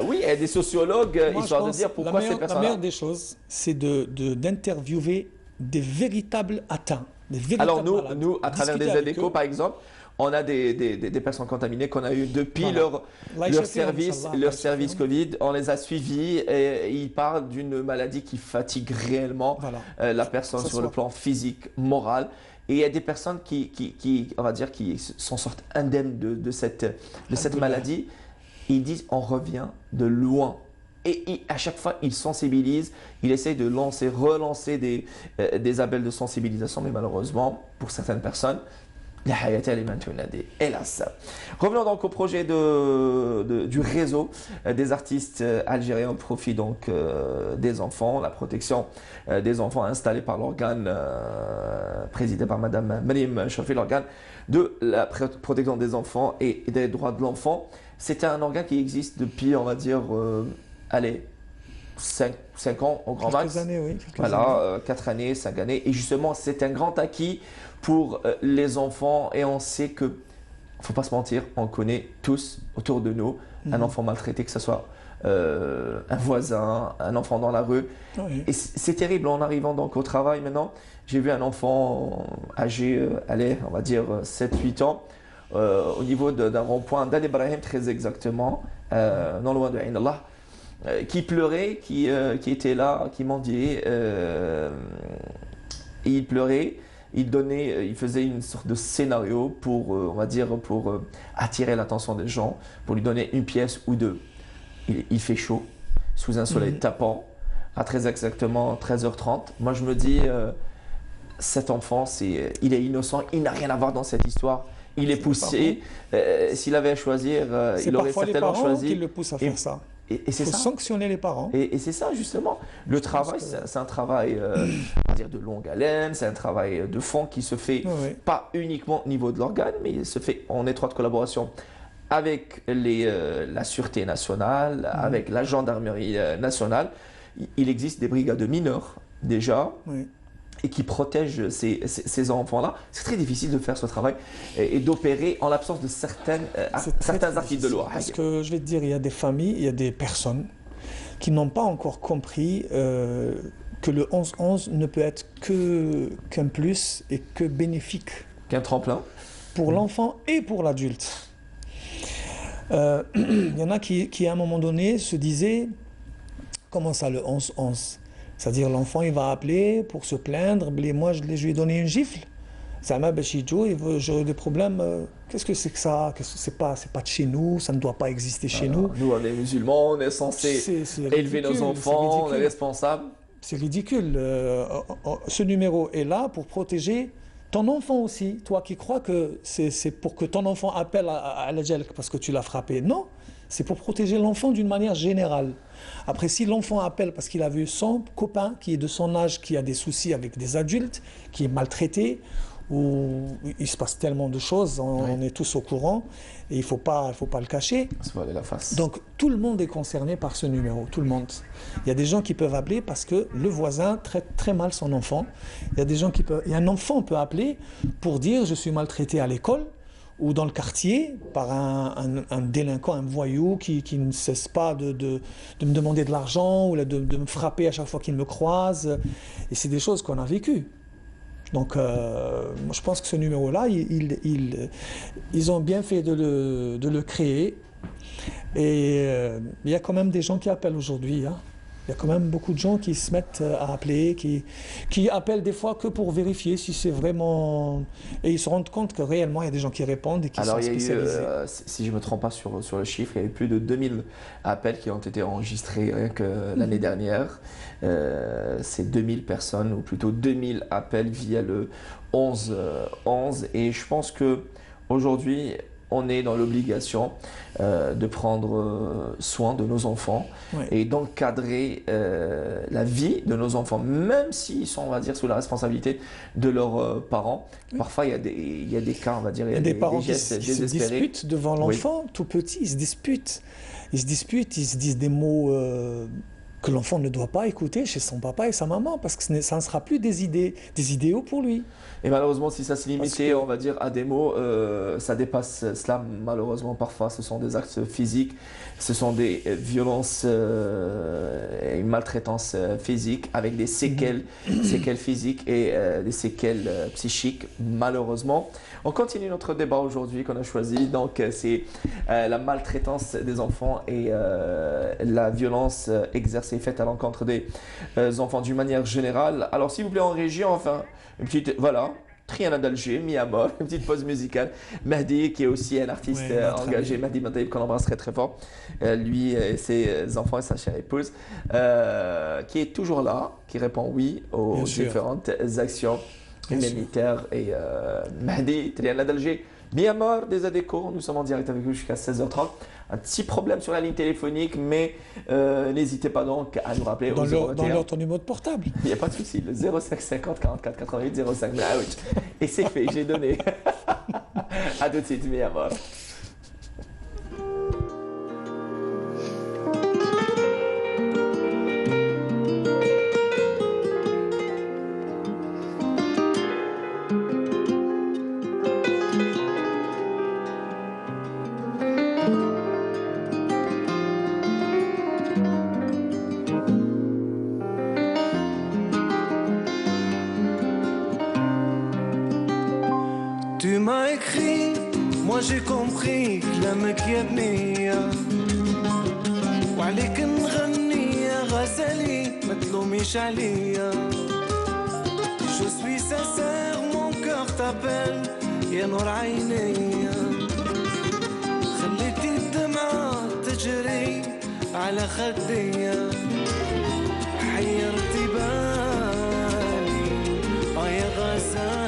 Oui, et des sociologues, Moi, histoire de dire pourquoi ces personnes. La meilleure des choses, c'est d'interviewer des véritables atteints. Alors nous, à travers des aides-éco, par exemple, on a des personnes contaminées qu'on a eues depuis leur service Covid. On les a suivis et ils parlent d'une maladie qui fatigue réellement la personne sur le plan physique, moral. Et il y a des personnes on va dire, qui s'en sortent indemnes de cette maladie. Ils disent on revient de loin. Et à chaque fois, ils sensibilisent, ils essayent de relancer des appels de sensibilisation, mais malheureusement, pour certaines personnes, la hayat elle est maintenant hélas. Revenons donc au projet du réseau des artistes algériens au profit donc des enfants, la protection des enfants installée par l'organe présidé par Madame Marim Chafi, l'organe de la protection des enfants et des droits de l'enfant. C'est un organe qui existe depuis, on va dire, allez, 5 ans au grand max. Quelques années, oui. Voilà, 4 années, 5 années. Et justement, c'est un grand acquis pour les enfants. Et on sait que, il ne faut pas se mentir, on connaît tous autour de nous un enfant maltraité, que ce soit un voisin, un enfant dans la rue. Oui. Et c'est terrible. En arrivant donc au travail maintenant, j'ai vu un enfant âgé, allez, on va dire 7-8 ans, au niveau d'un rond-point d'Al Ibrahim, très exactement, non loin de Ain Allah, qui pleurait, qui était là, qui mendiait, et il pleurait, il faisait une sorte de scénario pour, on va dire, pour attirer l'attention des gens, pour lui donner une pièce ou deux. Il fait chaud, sous un soleil tapant, à très exactement 13h30. Moi je me dis, cet enfant, il est innocent, il n'a rien à voir dans cette histoire. Il est poussé, s'il avait à choisir, il aurait certainement choisi. C'est parfois les parents qui le poussent à faire ça. Il faut sanctionner les parents. Et c'est ça justement. Le travail, c'est un travail on va dire de longue haleine, c'est un travail de fond qui se fait pas uniquement au niveau de l'organe, mais il se fait en étroite collaboration avec la Sûreté nationale, avec la Gendarmerie nationale. Il existe des brigades de mineurs déjà. Et qui protègent ces enfants-là. C'est très difficile de faire ce travail et d'opérer en l'absence de certains articles de loi. Parce que je vais te dire, il y a des familles, il y a des personnes qui n'ont pas encore compris que le 11-11 ne peut être qu'un plus et que bénéfique. Qu'un tremplin. Pour l'enfant et pour l'adulte. Il y en a qui, à un moment donné, se disaient, comment ça le 11-11 ? C'est-à-dire l'enfant il va appeler pour se plaindre, et moi je lui ai donné une gifle. Zama Bachidjo, j'aurai des problèmes. Qu'est-ce que c'est que ça? C'est pas de chez nous, ça ne doit pas exister chez nous. Nous on est musulmans, on est censé élever nos enfants, on est responsables. C'est ridicule. Ce numéro est là pour protéger ton enfant aussi. Toi qui crois que c'est pour que ton enfant appelle à la gel parce que tu l'as frappé. Non, c'est pour protéger l'enfant d'une manière générale. Après, si l'enfant appelle parce qu'il a vu son copain qui est de son âge, qui a des soucis avec des adultes, qui est maltraité, où il se passe tellement de choses, on est tous au courant, et il ne faut pas le cacher. Se voiler la face. Donc, tout le monde est concerné par ce numéro, tout le monde. Il y a des gens qui peuvent appeler parce que le voisin traite très mal son enfant. Il y a des gens et un enfant peut appeler pour dire « je suis maltraité à l'école », ou dans le quartier, par un délinquant, un voyou qui ne cesse pas de me demander de l'argent ou de me frapper à chaque fois qu'il me croise. Et c'est des choses qu'on a vécues. Donc, moi, je pense que ce numéro-là, ils ont bien fait de le créer. Et il y a quand même des gens qui appellent aujourd'hui. Hein. Il y a quand même beaucoup de gens qui se mettent à appeler, qui appellent des fois que pour vérifier si c'est vraiment... Et ils se rendent compte que réellement, il y a des gens qui répondent et qui sont spécialisés. Alors, si je ne me trompe pas sur le chiffre, il y a eu plus de 2000 appels qui ont été enregistrés rien que l'année dernière. C'est 2000 personnes, ou plutôt 2000 appels via le 11-11. Et je pense qu'aujourd'hui, on est dans l'obligation de prendre soin de nos enfants et d'encadrer la vie de nos enfants, même s'ils sont, on va dire, sous la responsabilité de leurs parents. Parfois, il y a des cas, on va dire, il y a des parents qui se disputent devant l'enfant, tout petit, ils se disputent. Ils se disent des mots que l'enfant ne doit pas écouter chez son papa et sa maman, parce que ça ne sera plus des idéaux pour lui. Et malheureusement, si ça se limitait, on va dire, à des mots, ça dépasse cela. Malheureusement, parfois, ce sont des actes physiques, ce sont des violences et une maltraitance physique avec des séquelles, séquelles physiques et des séquelles psychiques, malheureusement. On continue notre débat aujourd'hui qu'on a choisi. Donc, c'est la maltraitance des enfants et la violence exercée, faite à l'encontre des enfants d'une manière générale. Alors, s'il vous plaît, en région, enfin, une petite, voilà, Triana d'Alger, Miamor, une petite pause musicale. Mahdi, qui est aussi un artiste engagé, Mahdi Mataïb, qu'on embrasse très très fort, lui et ses enfants et sa chère épouse, qui est toujours là, qui répond oui aux différentes actions humanitaires. Et Mahdi, Triana d'Alger, Miamor, des ADECO, nous sommes en direct avec vous jusqu'à 16h30. Un petit problème sur la ligne téléphonique, mais n'hésitez pas donc à nous rappeler dans ton numéro de portable. Il n'y a pas de souci, le 05 50 44 88 05. Et c'est fait, j'ai donné. À tout de suite, mais à mort. Tu m'as écrit, moi j'ai compris كلامك يا بنية وعليك نغني يا غزالي ما تلوميش عليا. Je suis sincère, mon cœur t'appelle يا نور عيني. خليتي الدمعة تجري على خديا حيرتي بالي يا غزالي.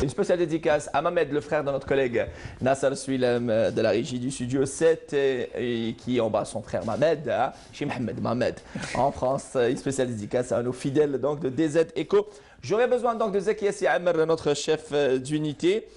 Une spéciale dédicace à Mohamed, le frère de notre collègue Nassar Suilem de la régie du studio 7 et qui embrasse son frère Mohamed, chez Mohamed en France. Une spéciale dédicace à nos fidèles donc, de DZ Eco. J'aurais besoin donc de Zeki Yassi Amr, notre chef d'unité,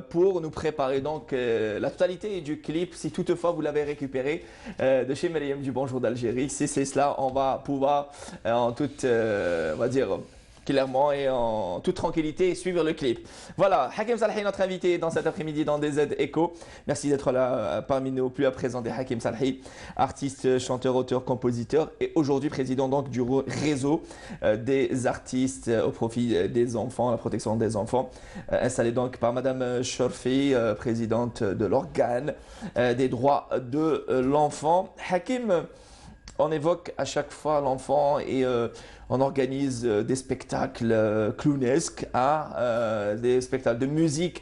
pour nous préparer donc la totalité du clip, si toutefois vous l'avez récupéré, de chez Myriam du Bonjour d'Algérie. Si c'est cela, on va pouvoir en toute, on va dire, clairement et en toute tranquillité suivre le clip. Voilà, Hakim Salhi, notre invité dans cet après-midi dans DZ Echo. Merci d'être là parmi nos plus à présenter. Hakim Salhi, artiste, chanteur, auteur, compositeur et aujourd'hui président donc du réseau des artistes au profit des enfants, la protection des enfants, installé donc par Madame Chorfi, présidente de l'organe des droits de l'enfant. Hakim, on évoque à chaque fois l'enfant et on organise des spectacles clownesques, des spectacles de musique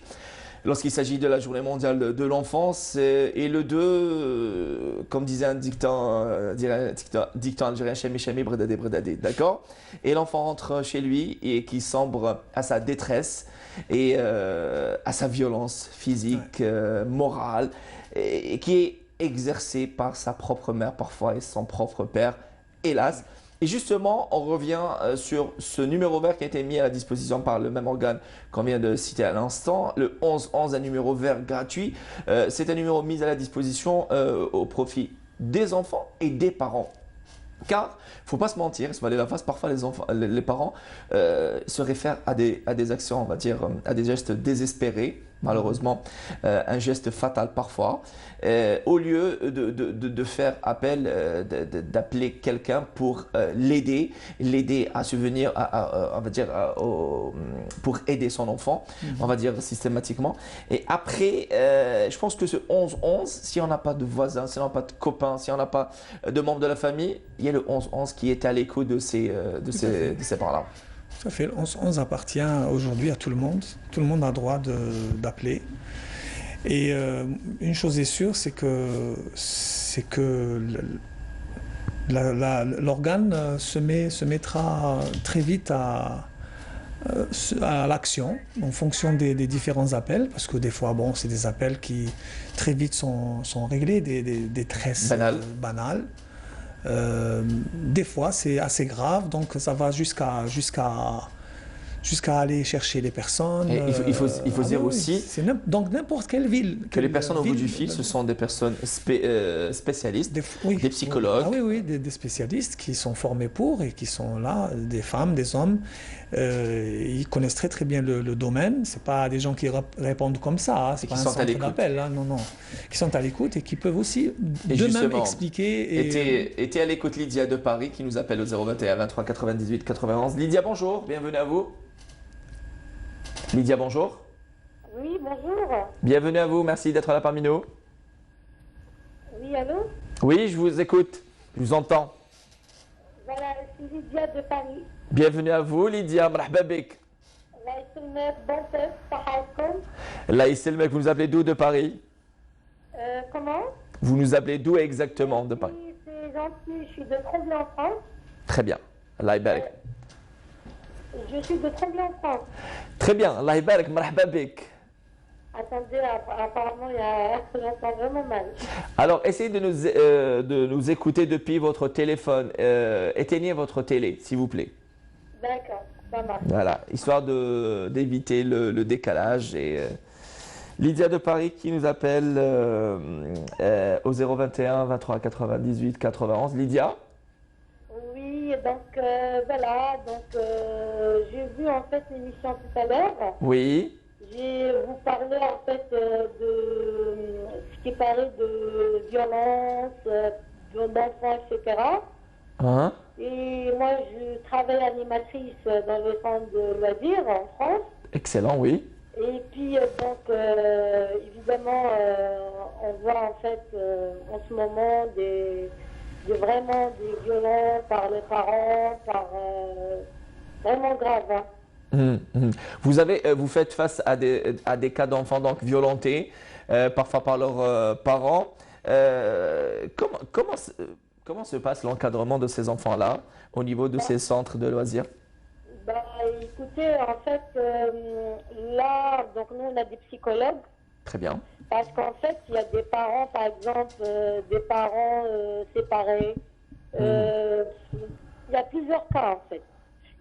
lorsqu'il s'agit de la journée mondiale de l'enfance. Et le 2, comme disait un dictant algérien, Chami Chami Bredadé Bredadé, d'accord? Et l'enfant rentre chez lui et qui sombre à sa détresse et à sa violence physique, morale, et qui est exercée par sa propre mère parfois et son propre père, hélas. Et justement, on revient sur ce numéro vert qui a été mis à la disposition par le même organe qu'on vient de citer à l'instant, le 1111, un numéro vert gratuit. C'est un numéro mis à la disposition au profit des enfants et des parents. Car, il ne faut pas se mentir, se voiler la face, parfois les parents se réfèrent à des actions, on va dire, à des gestes désespérés malheureusement, un geste fatal parfois. Au lieu de faire appel, d'appeler quelqu'un pour l'aider à subvenir, on va dire, pour aider son enfant, on va dire systématiquement. Et après, je pense que ce 11-11, si on n'a pas de voisins, si on n'a pas de copains, si on n'a pas de membres de la famille, il y a le 11-11 qui est à l'écho de ces parents-là. Tout à fait. Le 11-11 appartient aujourd'hui à tout le monde. Tout le monde a droit d'appeler. Et une chose est sûre, c'est que l'organe se mettra très vite à l'action en fonction des différents appels, parce que des fois, bon, c'est des appels qui très vite sont réglés, des tresses banales. Des fois, c'est assez grave, donc ça va jusqu'à aller chercher les personnes. Et il faut dire aussi donc n'importe quelle ville. Que les personnes au bout du fil, ce sont des personnes spécialistes, des psychologues. Ah oui, des spécialistes qui sont formés pour et qui sont là, des femmes, des hommes. Ils connaissent très très bien le domaine. C'est pas des gens qui répondent comme ça. C'est pas un centre d'appel. Non. Qui sont à l'écoute et qui peuvent aussi d'eux-mêmes expliquer. Était à l'écoute Lydia de Paris qui nous appelle au 021 23 98 91. Lydia, bonjour, bienvenue à vous. Lydia, bonjour. Oui, bonjour. Bienvenue à vous, merci d'être là parmi nous. Oui, allô? Oui, je vous écoute, je vous entends. Voilà, c'est Lydia de Paris. Bienvenue à vous, Lydia, marhaba bik. Allah yselmek, vous nous appelez d'où de Paris? Comment? Vous nous appelez d'où exactement de Paris? Oui, c'est gentil, je suis de Tremblay en France. Très bien, Allah ybarak. Je suis de Tremblay en France. Très bien, Allah ybarak, marhaba bik. Attendez, apparemment, j'entends vraiment mal. Alors, essayez de nous écouter depuis votre téléphone. Éteignez votre télé, s'il vous plaît. D'accord, ça marche. Voilà, histoire d'éviter le décalage. Et Lydia de Paris qui nous appelle au 021 23 98 91. Lydia? Oui, donc voilà, j'ai vu en fait l'émission tout à l'heure. Oui. Vous parlez en fait de ce qui paraît de violence, d'enfants, etc. Hein? Et moi, je travaille animatrice dans le centre de loisirs en France. Excellent, oui. Et puis, évidemment, on voit en fait en ce moment vraiment des violences par les parents, vraiment grave. Hein. Vous faites face à des cas d'enfants donc violentés, parfois par leurs parents. Comment se passe l'encadrement de ces enfants-là au niveau de ces centres de loisirs? Écoutez, en fait, là, donc nous, on a des psychologues. Très bien. Parce qu'en fait, il y a des parents, par exemple, des parents séparés. Il y a plusieurs cas, en fait.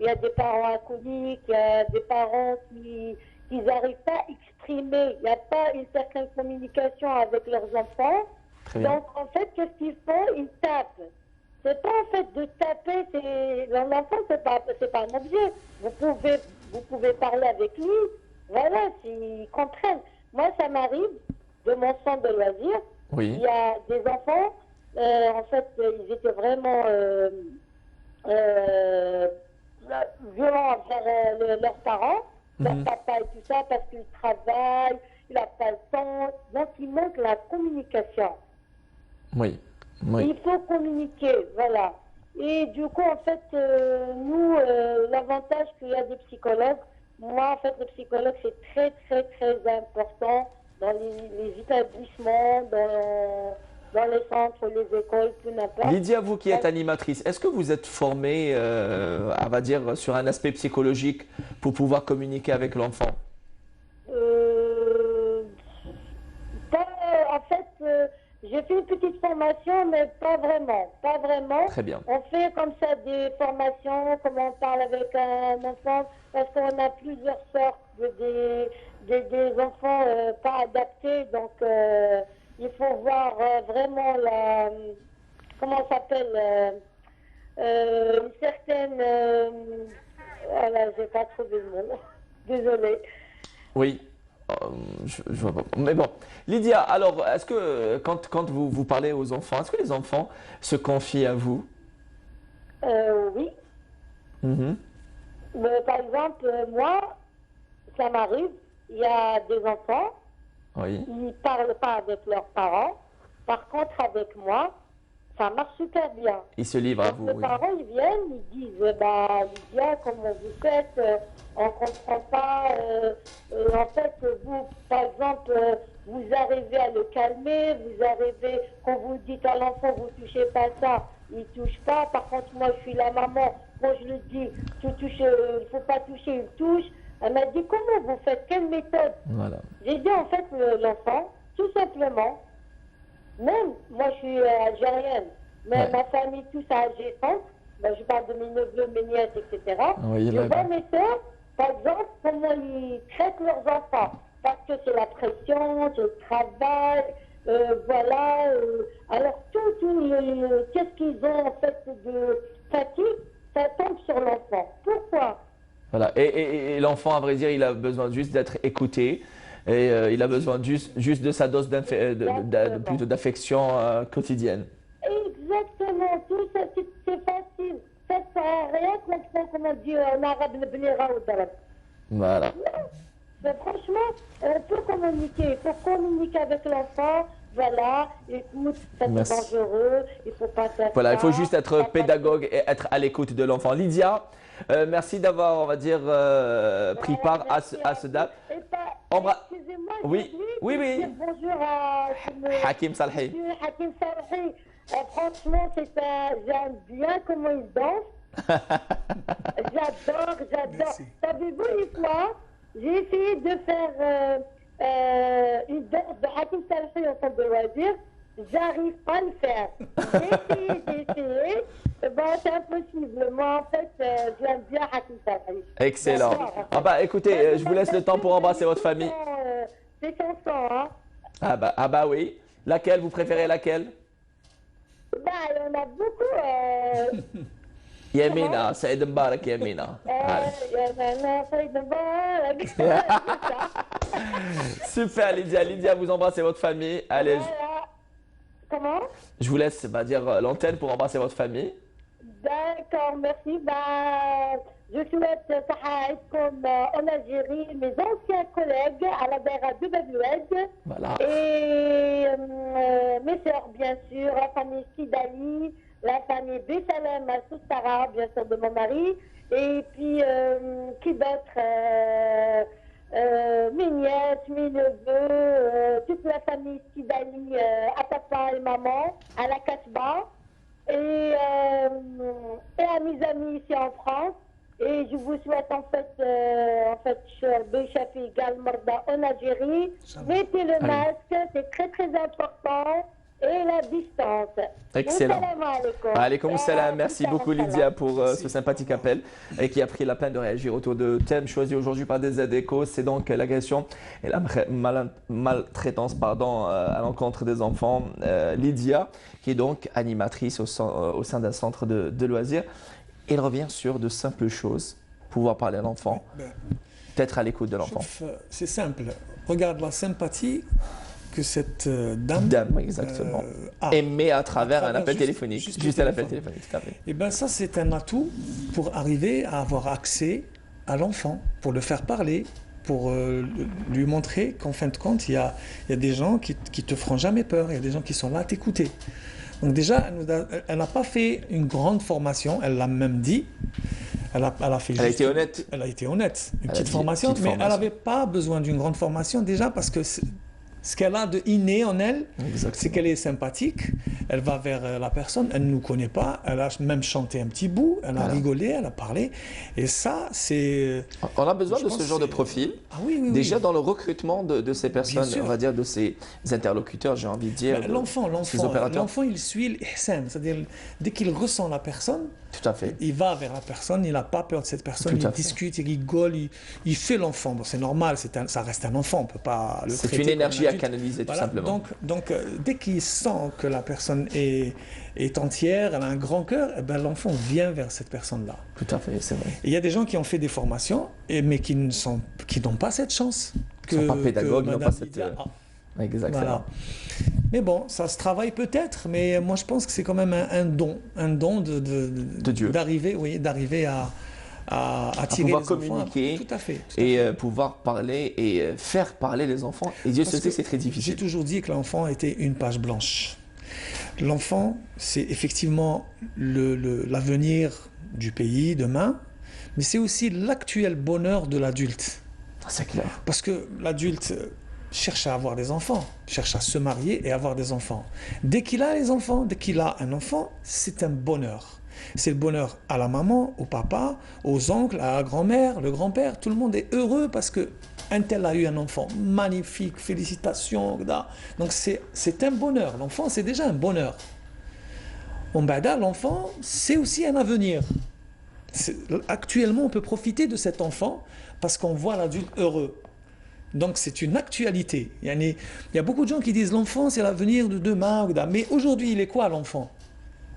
Il y a des parents alcooliques, il y a des parents qui n'arrivent pas à exprimer. Il n'y a pas une certaine communication avec leurs enfants. Donc, en fait, qu'est-ce qu'ils font? Ils tapent. C'est pas en fait de taper, l'enfant, c'est pas un objet. Vous pouvez parler avec lui, voilà, s'ils comprennent. Moi, ça m'arrive de mon centre de loisirs. Oui. Il y a des enfants, en fait, ils étaient vraiment violents envers leurs parents, leur papa et tout ça, parce qu'ils travaillent, il n'a pas le temps. Donc, il manque la communication. Oui. Il faut communiquer, voilà. Et du coup, en fait, nous, l'avantage qu'il y a des psychologues, moi, en fait, le psychologue, c'est très, très, très important dans les établissements, dans les centres, les écoles, tout n'importe. Lydia, vous qui êtes animatrice, est-ce que vous êtes formée, on va dire, sur un aspect psychologique pour pouvoir communiquer avec l'enfant? En fait, j'ai fait une petite formation, mais pas vraiment. Pas vraiment. Très bien. On fait comme ça des formations, comment on parle avec un enfant, parce qu'on a plusieurs sortes des enfants pas adaptés. Donc, il faut voir vraiment comment ça s'appelle, une certaine... voilà, j'ai pas trouvé le mot. Désolée. Oui. Je vois pas. Mais bon, Lydia, alors, est-ce que quand vous parlez aux enfants, est-ce que les enfants se confient à vous? Oui. Mhm. Mais, par exemple, moi, ça m'arrive, il y a des enfants, Oui. ils ne parlent pas avec leurs parents. Par contre, avec moi, ça marche super bien. Ils se livrent à vous, Les oui. parents, ils viennent, ils disent, bah, Lydia, comment vous faites, on ne comprend pas. En fait, vous, par exemple, vous arrivez à le calmer, vous arrivez, quand vous dites à l'enfant, vous ne touchez pas ça, il ne touche pas. Par contre, moi, je suis la maman, quand je lui dis, il ne faut pas toucher, il touche. Elle m'a dit, comment vous faites, quelle méthode? Voilà. J'ai dit, en fait, l'enfant, tout simplement, même, moi je suis algérienne, mais Ouais. ma famille, tout ça, algérienne, ben, je parle de mes neveux, mes nièces, etc. Oui, Je là-bas. vois mes soeurs, par exemple, comment ils traitent leurs enfants. Parce que c'est la pression, c'est le travail, voilà. Alors, qu'est-ce qu'ils ont en fait de fatigue, ça tombe sur l'enfant. Pourquoi? Voilà. Et l'enfant, à vrai dire, il a besoin juste d'être écouté. Et il a besoin juste de sa dose plutôt d'affection quotidienne. Exactement, tout ça, c'est facile. Ça sert à rien comme on dit en arabe, le bnira ou darab. Voilà. Mais franchement, on peut communiquer. Il faut communiquer avec l'enfant. Voilà, écoute, ça c'est Merci. dangereux, il ne faut pas faire Voilà, ça. il faut juste être pédagogue et être à l'écoute de l'enfant. Lydia, merci d'avoir, on va dire, pris part à ce DAB. Excusez-moi, Oui, oui, oui. dire bonjour à Hakim Salhi. Monsieur Hakim Salhi. Franchement, j'aime bien comment il danse. J'adore. Savez-vous une fois, j'ai essayé de faire une danse de Hakim Salhi au centre de loisirs. J'arrive pas à le faire. J'ai essayé. Ben, c'est impossible. Moi, en fait, j'aime bien Hakim Salhi. Excellent. Ah bah écoutez, je vous laisse le temps pour embrasser votre famille. C'est son sang, hein. Ah bah oui. Laquelle, vous préférez laquelle? Bah, il y en a beaucoup. Yamina, Saïd Mbarak Yamina. Super Lydia, Lydia, vous embrassez votre famille. Allez, Comment? je vous laisse dire l'antenne pour embrasser votre famille. D'accord, merci. Bah, je souhaite comme en Algérie, mes anciens collègues à la daïra de Baboued. Voilà. Et mes sœurs, bien sûr, la famille Sidali, la famille Bessalem Soustara, bien sûr, de mon mari. Et puis, qui d'autre? Mes nièces, mes neveux, toute la famille Sidali, à papa et maman, à la Casbah. Et à mes amis ici en France. Et je vous souhaite en fait, cher Béchafi Galmarda en Algérie, mettez le masque, c'est très très important, et la distance. Excellent. Alaykoum salam. Merci salam, beaucoup Lydia pour ce sympathique appel et qui a pris la peine de réagir autour de thèmes choisis aujourd'hui par des aides-éco. C'est donc l'agression et la maltraitance à l'encontre des enfants. Lydia, qui est donc animatrice au sein d'un centre de loisirs. Il revient sur de simples choses, pouvoir parler à l'enfant, être à l'écoute de l'enfant. C'est simple. Regarde la sympathie que cette dame exactement. Aimée à travers un appel téléphonique. Juste un appel téléphonique, tout à fait. Et bien ça, c'est un atout pour arriver à avoir accès à l'enfant, pour le faire parler, pour lui montrer qu'en fin de compte, il y a des gens qui te feront jamais peur, il y a des gens qui sont là à t'écouter. Donc déjà, elle n'a pas fait une grande formation, elle l'a même dit. Elle a été honnête. Elle a été honnête. Une petite formation, mais elle n'avait pas besoin d'une grande formation déjà parce que ce qu'elle a de inné en elle, c'est qu'elle est sympathique, elle va vers la personne, elle ne nous connaît pas, elle a même chanté un petit bout, elle a rigolé, elle a parlé. Et ça, c'est... On a besoin de ce genre de profil. Déjà dans le recrutement de ces personnes, on va dire de ces interlocuteurs, j'ai envie de dire. L'enfant, il suit l'ihsan, c'est-à-dire dès qu'il ressent la personne, tout à fait. Il va vers la personne, il n'a pas peur de cette personne, il discute, il rigole, il fait l'enfant. Bon, c'est normal, ça reste un enfant, on ne peut pas le traiter. C'est une énergie à canaliser, tout simplement. Donc dès qu'il sent que la personne est entière, elle a un grand cœur, eh ben, l'enfant vient vers cette personne-là. Tout à fait, c'est vrai. Il y a des gens qui ont fait des formations, mais qui n'ont pas cette chance. que. Ils ne sont pas pédagogues, ils n'ont pas Madame cette. Lydia a. Exactement. Voilà. Mais bon, ça se travaille peut-être, mais moi je pense que c'est quand même un don de Dieu. d'arriver à attirer pouvoir les communiquer enfants. Tout à fait. Et pouvoir parler et faire parler les enfants. Et Dieu sait que c'est très difficile. J'ai toujours dit que l'enfant était une page blanche. L'enfant, c'est effectivement l'avenir du pays demain, mais c'est aussi l'actuel bonheur de l'adulte. C'est clair. Parce que l'adulte cherche à avoir des enfants, cherche à se marier et avoir des enfants. Dès qu'il a les enfants, dès qu'il a un enfant, c'est un bonheur. C'est le bonheur à la maman, au papa, aux oncles, à la grand-mère, le grand-père. Tout le monde est heureux parce que un tel a eu un enfant. Magnifique, félicitations. Donc c'est un bonheur. L'enfant, c'est déjà un bonheur. L'enfant, c'est aussi un avenir. Actuellement, on peut profiter de cet enfant parce qu'on voit l'adulte heureux. Donc c'est une actualité. Il y a beaucoup de gens qui disent l'enfant, c'est l'avenir de demain. Mais aujourd'hui, il est quoi l'enfant ?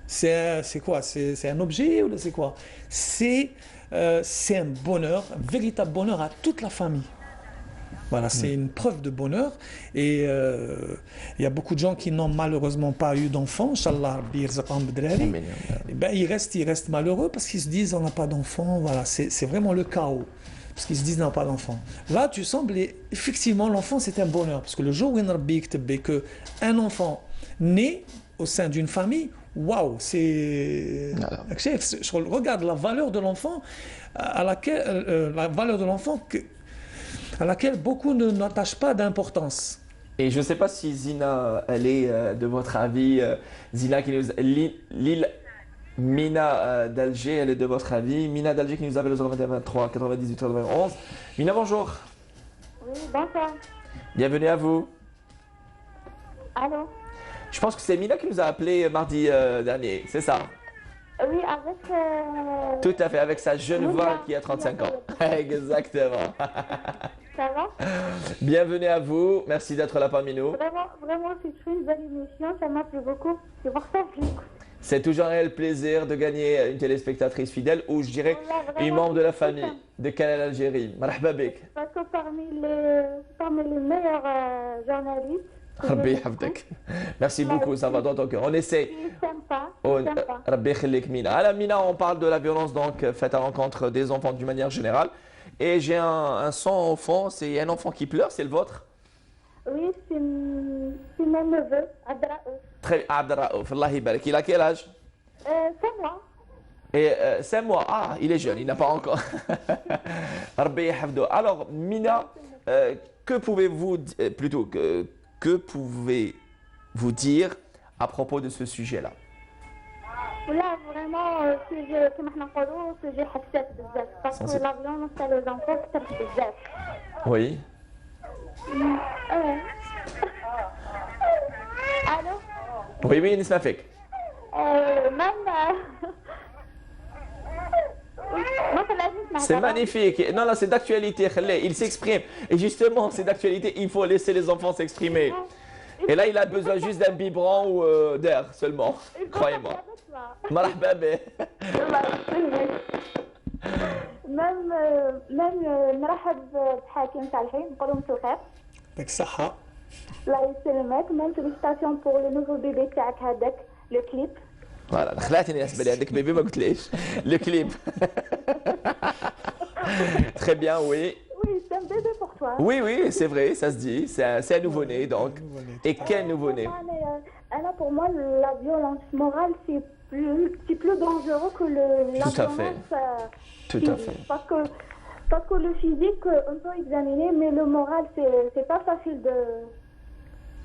C'est quoi ? C'est un objet ou c'est quoi ? C'est un bonheur, un véritable bonheur à toute la famille. Voilà, c'est une preuve de bonheur. Et il y a beaucoup de gens qui n'ont malheureusement pas eu d'enfants. Inch'Allah, ils restent malheureux parce qu'ils se disent on n'a pas d'enfants. Voilà, c'est vraiment le chaos. Parce qu'ils se disent on n'a pas d'enfants. Là, tu sembles, effectivement, l'enfant c'est un bonheur. Parce que le jour où il y a qu'un enfant né au sein d'une famille, waouh, c'est. Je regarde la valeur de l'enfant à laquelle beaucoup n'attachent pas d'importance. Et je ne sais pas si Zina, elle est de votre avis, Zina qui nous... Mina d'Alger, elle est de votre avis. Mina d'Alger qui nous appelle au 23 98 91. Mina, bonjour. Oui, bonsoir. Bienvenue à vous. Allô? Je pense que c'est Mina qui nous a appelé mardi dernier, c'est ça? Oui, avec... Tout à fait, avec sa jeune voix qui a 35 ans. Exactement. Ça va? Bienvenue à vous, merci d'être là parmi nous. Vraiment, c'est une belle émission, ça m'a plu beaucoup. C'est pour ça que j'écoute. C'est toujours un réel plaisir de gagner une téléspectatrice fidèle ou je dirais une membre de la famille de Canal Algérie. Marhaba bik. Parce que parmi les meilleurs journalistes. Rabbi yahfdak. Merci beaucoup, ça va dans ton cœur. On essaie. C'est sympa. Rabbi yakhlik Mina. À la Mina, on parle de la violence donc faite à l'encontre des enfants d'une manière générale. Et j'ai un son au fond, c'est un enfant qui pleure, c'est le vôtre? Oui, c'est mon neveu, Abdraouf. Très Abdraouf, Allah barak. Il a quel âge? 5 mois. Et 5 mois, il est jeune, il n'a pas encore. Rabbi yahfadou. Alors, Mina, que pouvez-vous dire à propos de ce sujet-là? Là, vraiment, sujet, comme on dit, sujet حساس بزاف. Parce que la violence à les enfants, c'est بزاف. Oui. Allô? Oui, نسمع فيك. C'est magnifique. Non, là, c'est d'actualité. Il s'exprime. Et justement, c'est d'actualité. Il faut laisser les enfants s'exprimer. Et là, il a besoin juste d'un biberon ou d'air seulement. Croyez-moi. Marhaba bih. même نرحب بحاكم صالحين نقول لهم مساء الخير. يعطيك الصحة. الله يسلمك. même félicitations pour le nouveau bébé تاعك هذاك le clip. Voilà, خلعتني اسبالي عندك bébé ما قلتليش. Le clip. Très bien, oui. Oui, c'est un bébé pour toi. Oui, c'est vrai, ça se dit. C'est un nouveau-né, donc. Et quel nouveau-né? Pour moi, la violence morale, c'est plus dangereux que la violence physique. Parce que le physique, on peut examiner, mais le moral, c'est pas facile de...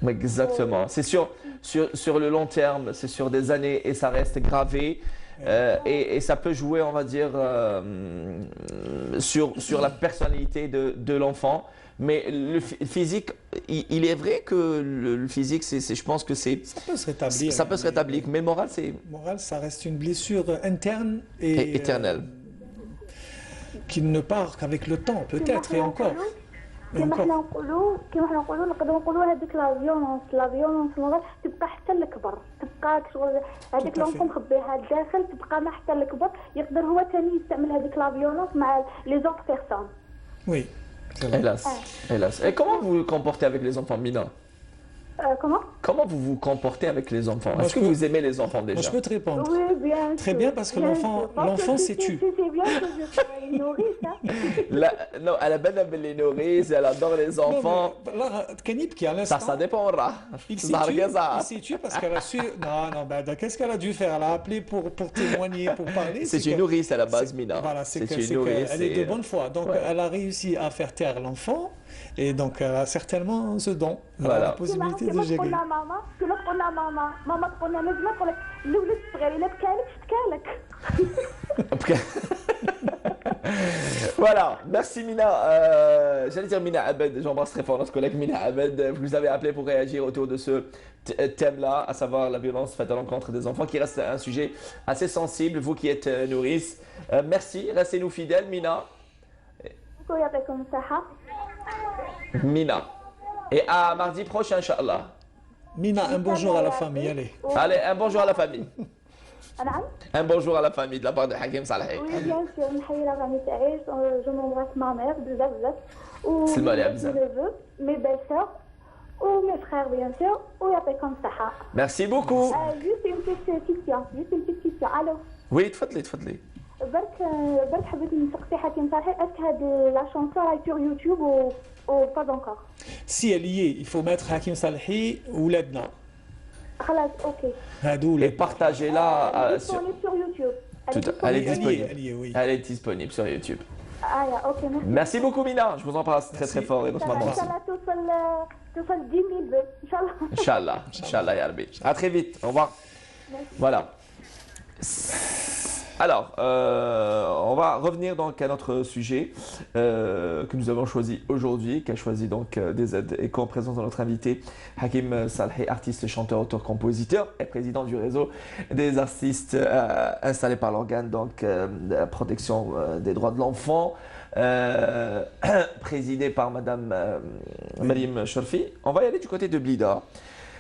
Exactement. C'est sur le long terme, c'est sur des années et ça reste gravé. Et ça peut jouer, on va dire, sur la personnalité de l'enfant. Mais le physique, il est vrai que le physique, je pense que c'est... Ça peut se rétablir. Ça peut se rétablir, mais le moral, c'est... Le moral, ça reste une blessure interne et éternelle. Qui ne part qu'avec le temps, peut-être, et encore. كما حنا نقولوا نقدروا نقولوا هذيك لا فيولونس مورال تبقى حتى الكبر تبقى شغل هذيك لونكم مخبيها الداخل تبقى ما حتى الكبر يقدر هو ثاني يستعمل هذيك لا فيولونس مع لي زوت بيرسون. Oui, Hélas, hélas. Et comment vous vous comportez avec les enfants, Mina? Comment? Comment vous vous comportez avec les enfants? Moi, Est-ce que vous aimez les enfants déjà? Moi, je peux te répondre. Oui, bien Très sûr, bien, parce que bien l'enfant, sûr. Parce l'enfant que c'est tu. C'est bien que je sois une nourrice. Hein. Non, elle a bien aimé les nourrices, elle adore les enfants. Là, Kanip qui à l'instant. Ça dépendra. Il s'est tué parce qu'elle a su. Non, ben, qu'est-ce qu'elle a dû faire? Elle a appelé pour témoigner, pour parler. C'est une nourrice à la base, Mina. Voilà, c'est une nourrice. Elle est de bonne foi. Donc, elle a réussi à faire taire l'enfant. Et donc, elle a certainement ce don. Elle a la possibilité de gérer. Voilà, merci Mina. J'allais dire Mina Abed, j'embrasse très fort notre collègue Mina Abed. Vous nous avez appelé pour réagir autour de ce thème-là, à savoir la violence faite à l'encontre des enfants, qui reste un sujet assez sensible, vous qui êtes nourrice. Merci, restez-nous fidèles, Mina. Mina. Et à mardi prochain, Inch'Allah. Mina, un bonjour à la famille, allez. Allez, un bonjour à la famille. Un bonjour à la famille de la part de Hakim Salahi. Oui, bien sûr, je m'embrasse ma mère, ou mes neveux, mes belles-sœurs, ou mes frères, bien sûr, ou comme ça. Merci beaucoup. Juste une petite question. Allô? Oui, تفضلي. برك حبيت نسقسي حكيم صالحي اسك هاد لا شونسون راهي sur YouTube ou pas encore. Si elle y est, il faut mettre Hakim Salahi ou Ledna. خلاص اوكي. Et partagez-la sur YouTube. Elle est disponible. Oui. Elle est disponible sur YouTube. Ah, ok, merci. Merci beaucoup Mina, je vous embrasse très très fort et dans ce moment aussi. توصل 10 000 بس ان شاء الله. Inch'Allah, ya Rabbi. À très vite, au revoir. Voilà. Alors, on va revenir donc à notre sujet que nous avons choisi aujourd'hui, qu'a choisi donc DZ et qu'en présence de notre invité Hakim Salahi, artiste, chanteur, auteur, compositeur et président du réseau des artistes installés par l'organe donc de la protection des droits de l'enfant, présidé par Madame Marim Chorfi. On va y aller du côté de Blida.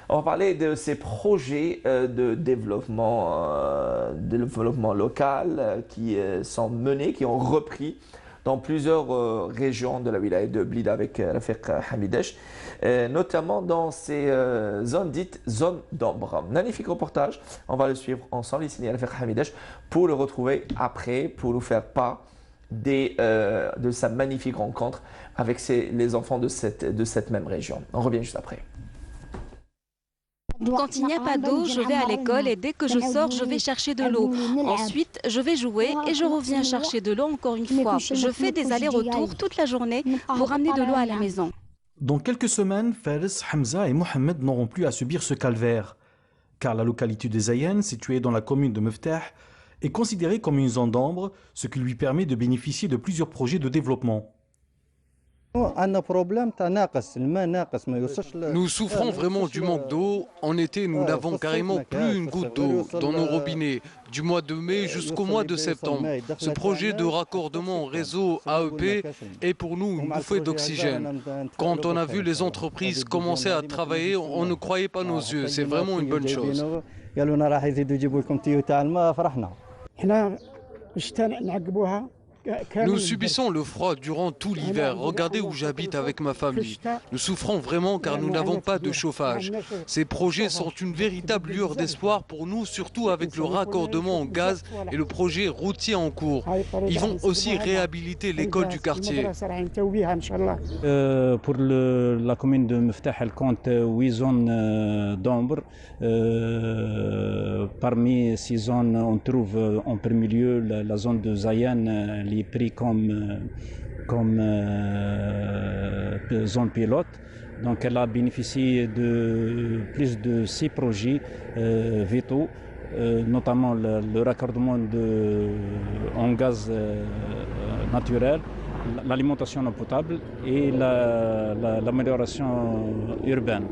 On va parler de ces projets de développement local qui sont menés, qui ont repris dans plusieurs régions de la wilaya de Blida avec Rafiq Hamidesh, notamment dans ces zones dites zones d'ombre. Magnifique reportage, on va le suivre ensemble, il signe Rafiq Hamidesh, pour le retrouver après, pour nous faire part de sa magnifique rencontre avec les enfants de cette même région. On revient juste après. Quand il n'y a pas d'eau, je vais à l'école et dès que je sors, je vais chercher de l'eau. Ensuite, je vais jouer et je reviens chercher de l'eau encore une fois. Je fais des allers-retours toute la journée pour amener de l'eau à la maison. Dans quelques semaines, Fares, Hamza et Mohamed n'auront plus à subir ce calvaire, car la localité de Zayen, située dans la commune de Meftah, est considérée comme une zone d'ombre, ce qui lui permet de bénéficier de plusieurs projets de développement. Nous souffrons vraiment du manque d'eau. En été, nous n'avons carrément plus une goutte d'eau dans nos robinets, du mois de mai jusqu'au mois de septembre. Ce projet de raccordement au réseau AEP est pour nous une bouffée d'oxygène. Quand on a vu les entreprises commencer à travailler, on ne croyait pas nos yeux. C'est vraiment une bonne chose. Nous subissons le froid durant tout l'hiver. Regardez où j'habite avec ma famille. Nous souffrons vraiment car nous n'avons pas de chauffage. Ces projets sont une véritable lueur d'espoir pour nous, surtout avec le raccordement en gaz et le projet routier en cours. Ils vont aussi réhabiliter l'école du quartier. Pour la commune de Meftah, elle compte 8 zones d'ombre. Parmi ces zones, on trouve en premier lieu la zone de Zayen, pris comme zone pilote. Donc elle a bénéficié de plus de 6 projets vitaux, notamment le raccordement en gaz naturel, l'alimentation en eau potable et l'amélioration urbaine.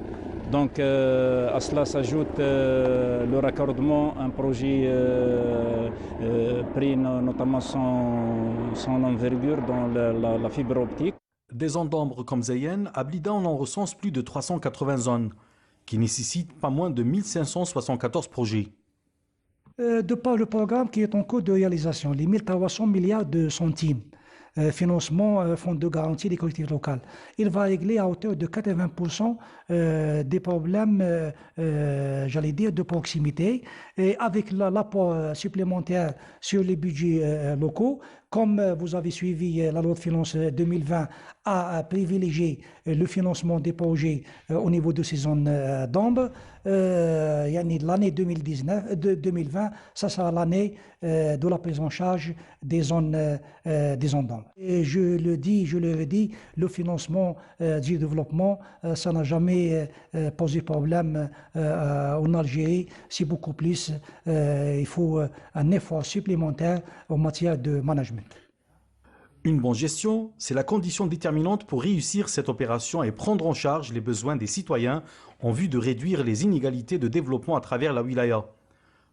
Donc à cela s'ajoute le raccordement, un projet pris notamment son envergure dans la fibre optique. Des zones d'ombre comme Zayen, à Blida on en recense plus de 380 zones, qui nécessitent pas moins de 1574 projets. De par le programme qui est en cours de réalisation, les 1300 milliards de centimes financement fonds de garantie des collectivités locales. Il va régler à hauteur de 80% des problèmes, j'allais dire, de proximité, et avec l'apport supplémentaire sur les budgets locaux. Comme vous avez suivi la loi de finances 2020 a privilégié le financement des projets au niveau de ces zones d'ombre, l'année 2020, ça sera l'année de la prise en charge des zones d'ombre. Et je le redis, le financement du développement, ça n'a jamais posé problème en Algérie. C'est beaucoup plus, il faut un effort supplémentaire en matière de management. Une bonne gestion, c'est la condition déterminante pour réussir cette opération et prendre en charge les besoins des citoyens en vue de réduire les inégalités de développement à travers la wilaya.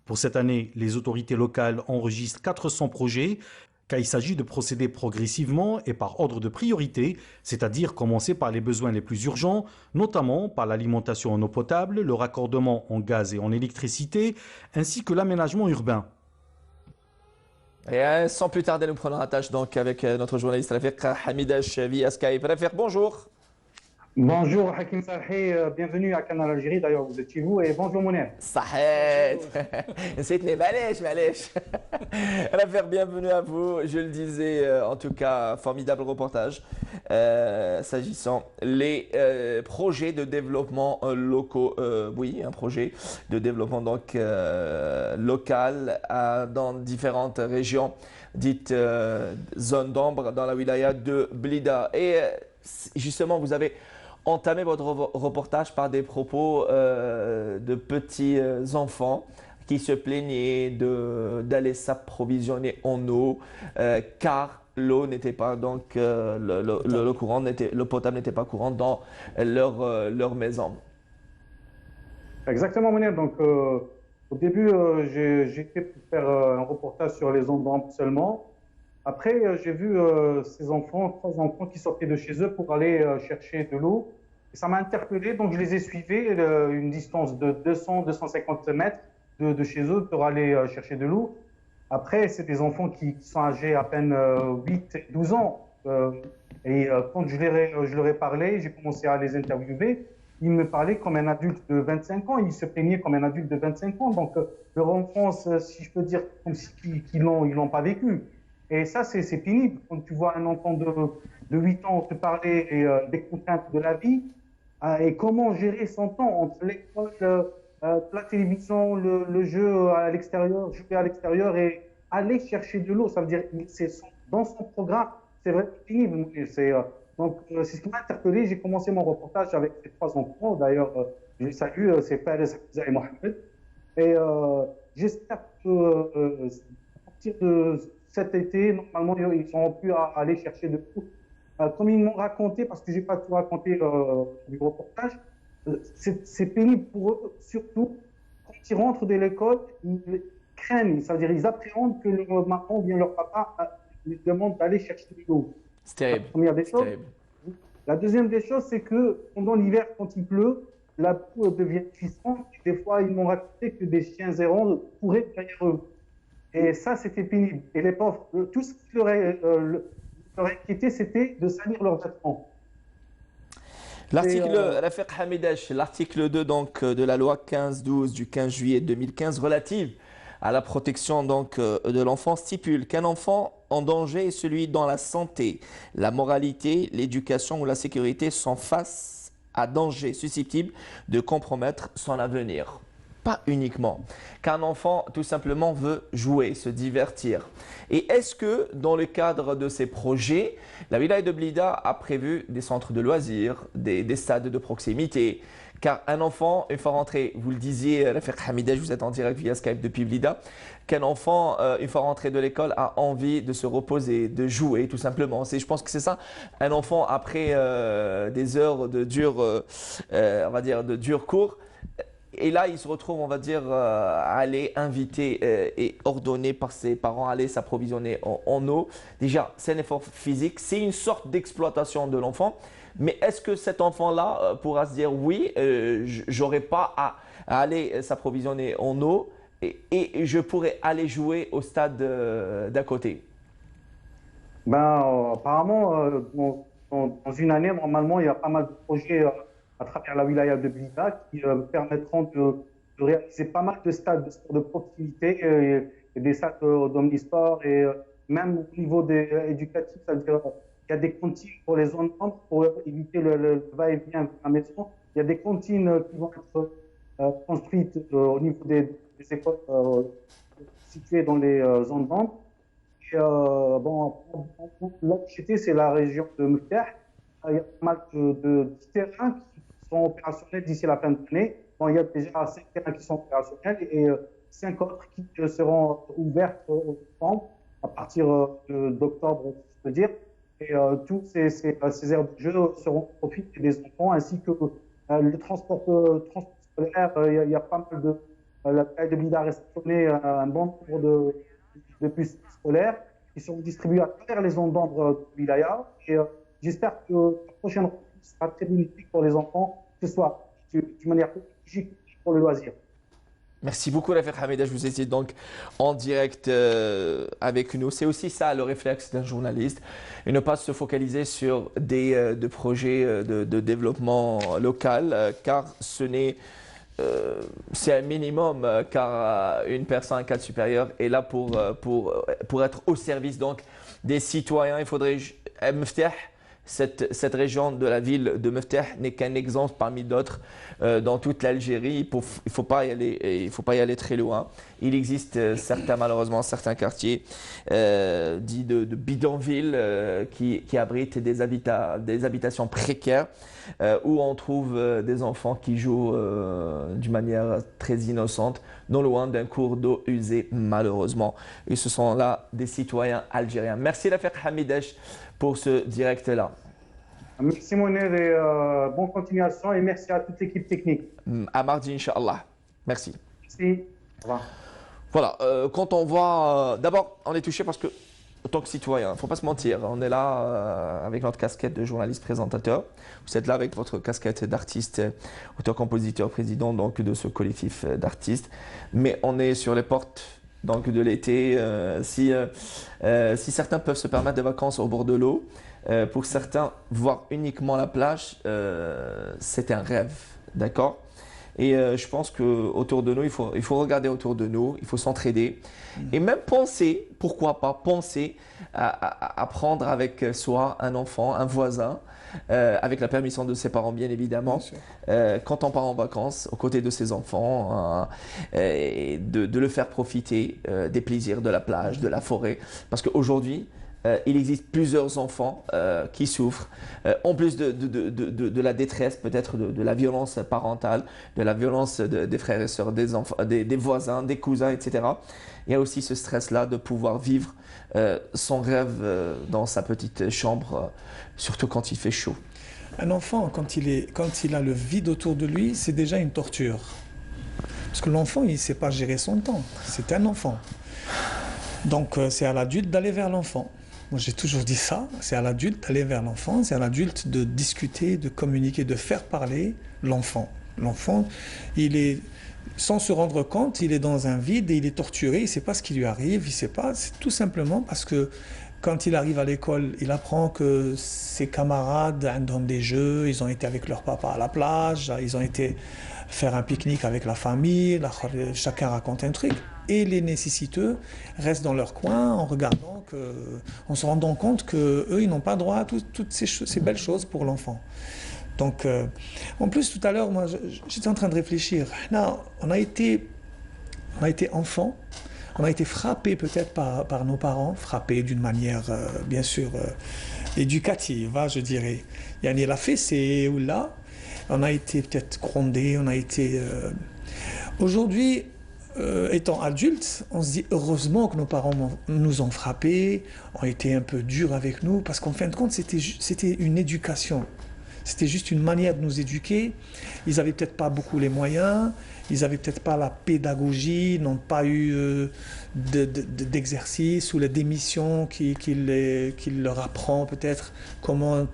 Pour cette année, les autorités locales enregistrent 400 projets, car il s'agit de procéder progressivement et par ordre de priorité, c'est-à-dire commencer par les besoins les plus urgents, notamment par l'alimentation en eau potable, le raccordement en gaz et en électricité, ainsi que l'aménagement urbain. Et sans plus tarder, nous prenons la tâche donc avec notre journaliste Rafiq Hamidache via Skype. Rafiq, bonjour. Bonjour Hakim Sarhi, bienvenue à Canal Algérie, d'ailleurs vous êtes chez vous, et bonjour Mounir. Sahet. C'était معليش. Rafiq, bienvenue à vous. Je le disais, en tout cas, formidable reportage s'agissant les projets de développement locaux. Oui, un projet de développement donc local dans différentes régions dites zones d'ombre dans la wilaya de Blida. Et justement, vous avez entamé votre reportage par des propos de petits enfants qui se plaignaient d'aller s'approvisionner en eau car l'eau n'était pas donc l'eau potable n'était pas courante dans leur maison. Exactement, Mounir. Donc au début j'ai fait pour faire un reportage sur les ondes d'ombre seulement. Après, j'ai vu ces enfants, 3 enfants qui sortaient de chez eux pour aller chercher de l'eau. Et ça m'a interpellé, donc je les ai suivis une distance de 200-250 mètres de chez eux pour aller chercher de l'eau. Après, c'est des enfants qui sont âgés à peine 8 et 12 ans. Et quand je leur ai parlé, j'ai commencé à les interviewer. Ils me parlaient comme un adulte de 25 ans. Ils se plaignaient comme un adulte de 25 ans. Donc, leur enfance, si je peux dire, comme si ils l'ont pas vécu. Et ça, c'est pénible. Quand tu vois un enfant de 8 ans te parler des contraintes de la vie et comment gérer son temps entre l'école, la télévision, le jeu à l'extérieur, jouer à l'extérieur et aller chercher de l'eau. Ça veut dire dans son programme, c'est vraiment pénible. Donc, c'est ce qui m'a interpellé. J'ai commencé mon reportage avec ces 3 enfants. D'ailleurs, je les salue, c'est Fares, Hamza et Mohamed. Et j'espère que à partir de cet été, normalement, ils auront pu aller chercher de l'eau. Comme ils m'ont raconté, parce que je n'ai pas tout raconté du reportage, c'est pénible pour eux, surtout quand ils rentrent de l'école, ils craignent, c'est-à-dire ils appréhendent que leur maman ou bien leur papa les demande d'aller chercher de l'eau. C'est terrible. La première des choses. La deuxième des choses, c'est que pendant l'hiver, quand il pleut, la boue devient puissante. Des fois, ils m'ont raconté que des chiens errants couraient derrière eux. Et ça, c'était pénible. Et les pauvres, tout ce qui leur inquiétait, c'était de salir leurs vêtements. L'article Rafiq Hamidache, l'article 2 donc, de la loi 15-12 du 15 juillet 2015 relative à la protection donc, de l'enfant stipule qu'un enfant en danger est celui dont la santé, la moralité, l'éducation ou la sécurité sont face à danger susceptible de compromettre son avenir. Pas uniquement, qu'un enfant tout simplement veut jouer, se divertir. Et est-ce que dans le cadre de ces projets, la wilaya de Blida a prévu des centres de loisirs, des stades de proximité? Car un enfant, une fois rentré, vous le disiez, Rafiq Hamidache, vous êtes en direct via Skype depuis Blida, qu'un enfant, une fois rentré de l'école, a envie de se reposer, de jouer tout simplement. Je pense que c'est ça, un enfant après des heures de on va dire, de durs cours. Et là, il se retrouve, on va dire, à aller inviter et ordonner par ses parents à aller s'approvisionner en eau. Déjà, c'est un effort physique, c'est une sorte d'exploitation de l'enfant. Mais est-ce que cet enfant-là pourra se dire oui, j'aurais pas à aller s'approvisionner en eau et je pourrais aller jouer au stade d'à côté? Apparemment, dans une année, normalement, il y a pas mal de projets à travers la wilaya de Blida qui permettront de réaliser pas mal de stades de sport de proximité et des stades d'omnisport et même au niveau éducatif, c'est-à-dire il y a des cantines pour les enfants pour éviter le va-et-vient de la maison. Il y a des cantines qui vont être construites au niveau des écoles situées dans les zones d'ombre. Là où j'étais, c'est la région de Meftah. Il y a pas mal de terrains qui sont opérationnels d'ici la fin de l'année. Il y a déjà 5 terrains qui sont opérationnels et 5 autres qui seront ouverts aux enfants à partir d'octobre, je peux dire. Et tous ces aires de jeu seront au profit des enfants, ainsi que le transport scolaire. Il y a pas mal de... La taille de Blida a réceptionné un bon nombre de bus scolaires qui sont distribués à travers les zones d'ombre de Wilaya. Et j'espère que la prochaine rencontre sera très bénéfique pour les enfants, que ce soit d'une manière pédagogique pour le loisir. Merci beaucoup, Rafik Hamida. Je vous ai donc en direct avec nous. C'est aussi ça le réflexe d'un journaliste et ne pas se focaliser sur des projets de développement local, car ce n'est c'est un minimum, car une personne, un cadre supérieur, est là pour être au service donc des citoyens. Il faudrait Meftah, cette région de la ville de Meftah n'est qu'un exemple parmi d'autres dans toute l'Algérie. Il ne faut pas y aller très loin. Il existe malheureusement certains quartiers dits de bidonvilles qui abritent des habitations précaires où on trouve des enfants qui jouent d'une manière très innocente, non loin d'un cours d'eau usé malheureusement. Et ce sont là des citoyens algériens. Merci Rafik Hamidesh pour ce direct-là. Merci Mounir et bonne continuation et merci à toute l'équipe technique. À mardi, Inch'Allah. Merci. Merci. Au revoir. Voilà, quand on voit... D'abord, on est touché parce que, en tant que citoyen, il ne faut pas se mentir, on est là avec notre casquette de journaliste-présentateur. Vous êtes là avec votre casquette d'artiste, auteur-compositeur, président donc, de ce collectif d'artistes. Mais on est sur les portes donc, de l'été. Si certains peuvent se permettre des vacances au bord de l'eau, pour certains, voir uniquement la plage, c'est un rêve, d'accord ? Et je pense qu'autour de nous, il faut regarder autour de nous, il faut s'entraider. Et même penser, pourquoi pas, penser à prendre avec soi un enfant, un voisin, avec la permission de ses parents bien évidemment, quand on part en vacances aux côtés de ses enfants, et de le faire profiter des plaisirs de la plage, de la forêt. Parce qu'aujourd'hui, il existe plusieurs enfants qui souffrent, en plus de la détresse, peut-être de la violence parentale, de la violence des frères et sœurs, des enfants, des voisins, des cousins, etc. Il y a aussi ce stress-là de pouvoir vivre son rêve dans sa petite chambre, surtout quand il fait chaud. Un enfant, quand il a le vide autour de lui, c'est déjà une torture. Parce que l'enfant, il ne sait pas gérer son temps. C'est un enfant. Donc c'est à l'adulte d'aller vers l'enfant. Moi, j'ai toujours dit ça, c'est à l'adulte d'aller vers l'enfant, c'est à l'adulte de discuter, de communiquer, de faire parler l'enfant. L'enfant, il est, sans se rendre compte, il est dans un vide et il est torturé, il ne sait pas ce qui lui arrive, il ne sait pas, c'est tout simplement parce que quand il arrive à l'école, il apprend que ses camarades ont des jeux, ils ont été avec leur papa à la plage, ils ont été faire un pique-nique avec la famille, chacun raconte un truc. Et les nécessiteux restent dans leur coin en regardant, en se rendant compte qu'eux, ils n'ont pas droit à toutes ces belles choses pour l'enfant. Donc, en plus, tout à l'heure, moi, j'étais en train de réfléchir. Là, on a été enfant, on a été frappé peut-être par nos parents, frappé d'une manière, bien sûr, éducative, je dirais. Yani la fessée ou là, on a été peut-être grondé, on a été... Aujourd'hui, étant adultes, on se dit heureusement que nos parents nous ont frappés, ont été un peu durs avec nous, parce qu'en fin de compte, c'était une éducation. C'était juste une manière de nous éduquer. Ils n'avaient peut-être pas beaucoup les moyens, ils n'avaient peut-être pas la pédagogie, n'ont pas eu d'exercice ou d'émission qui leur apprend peut-être comment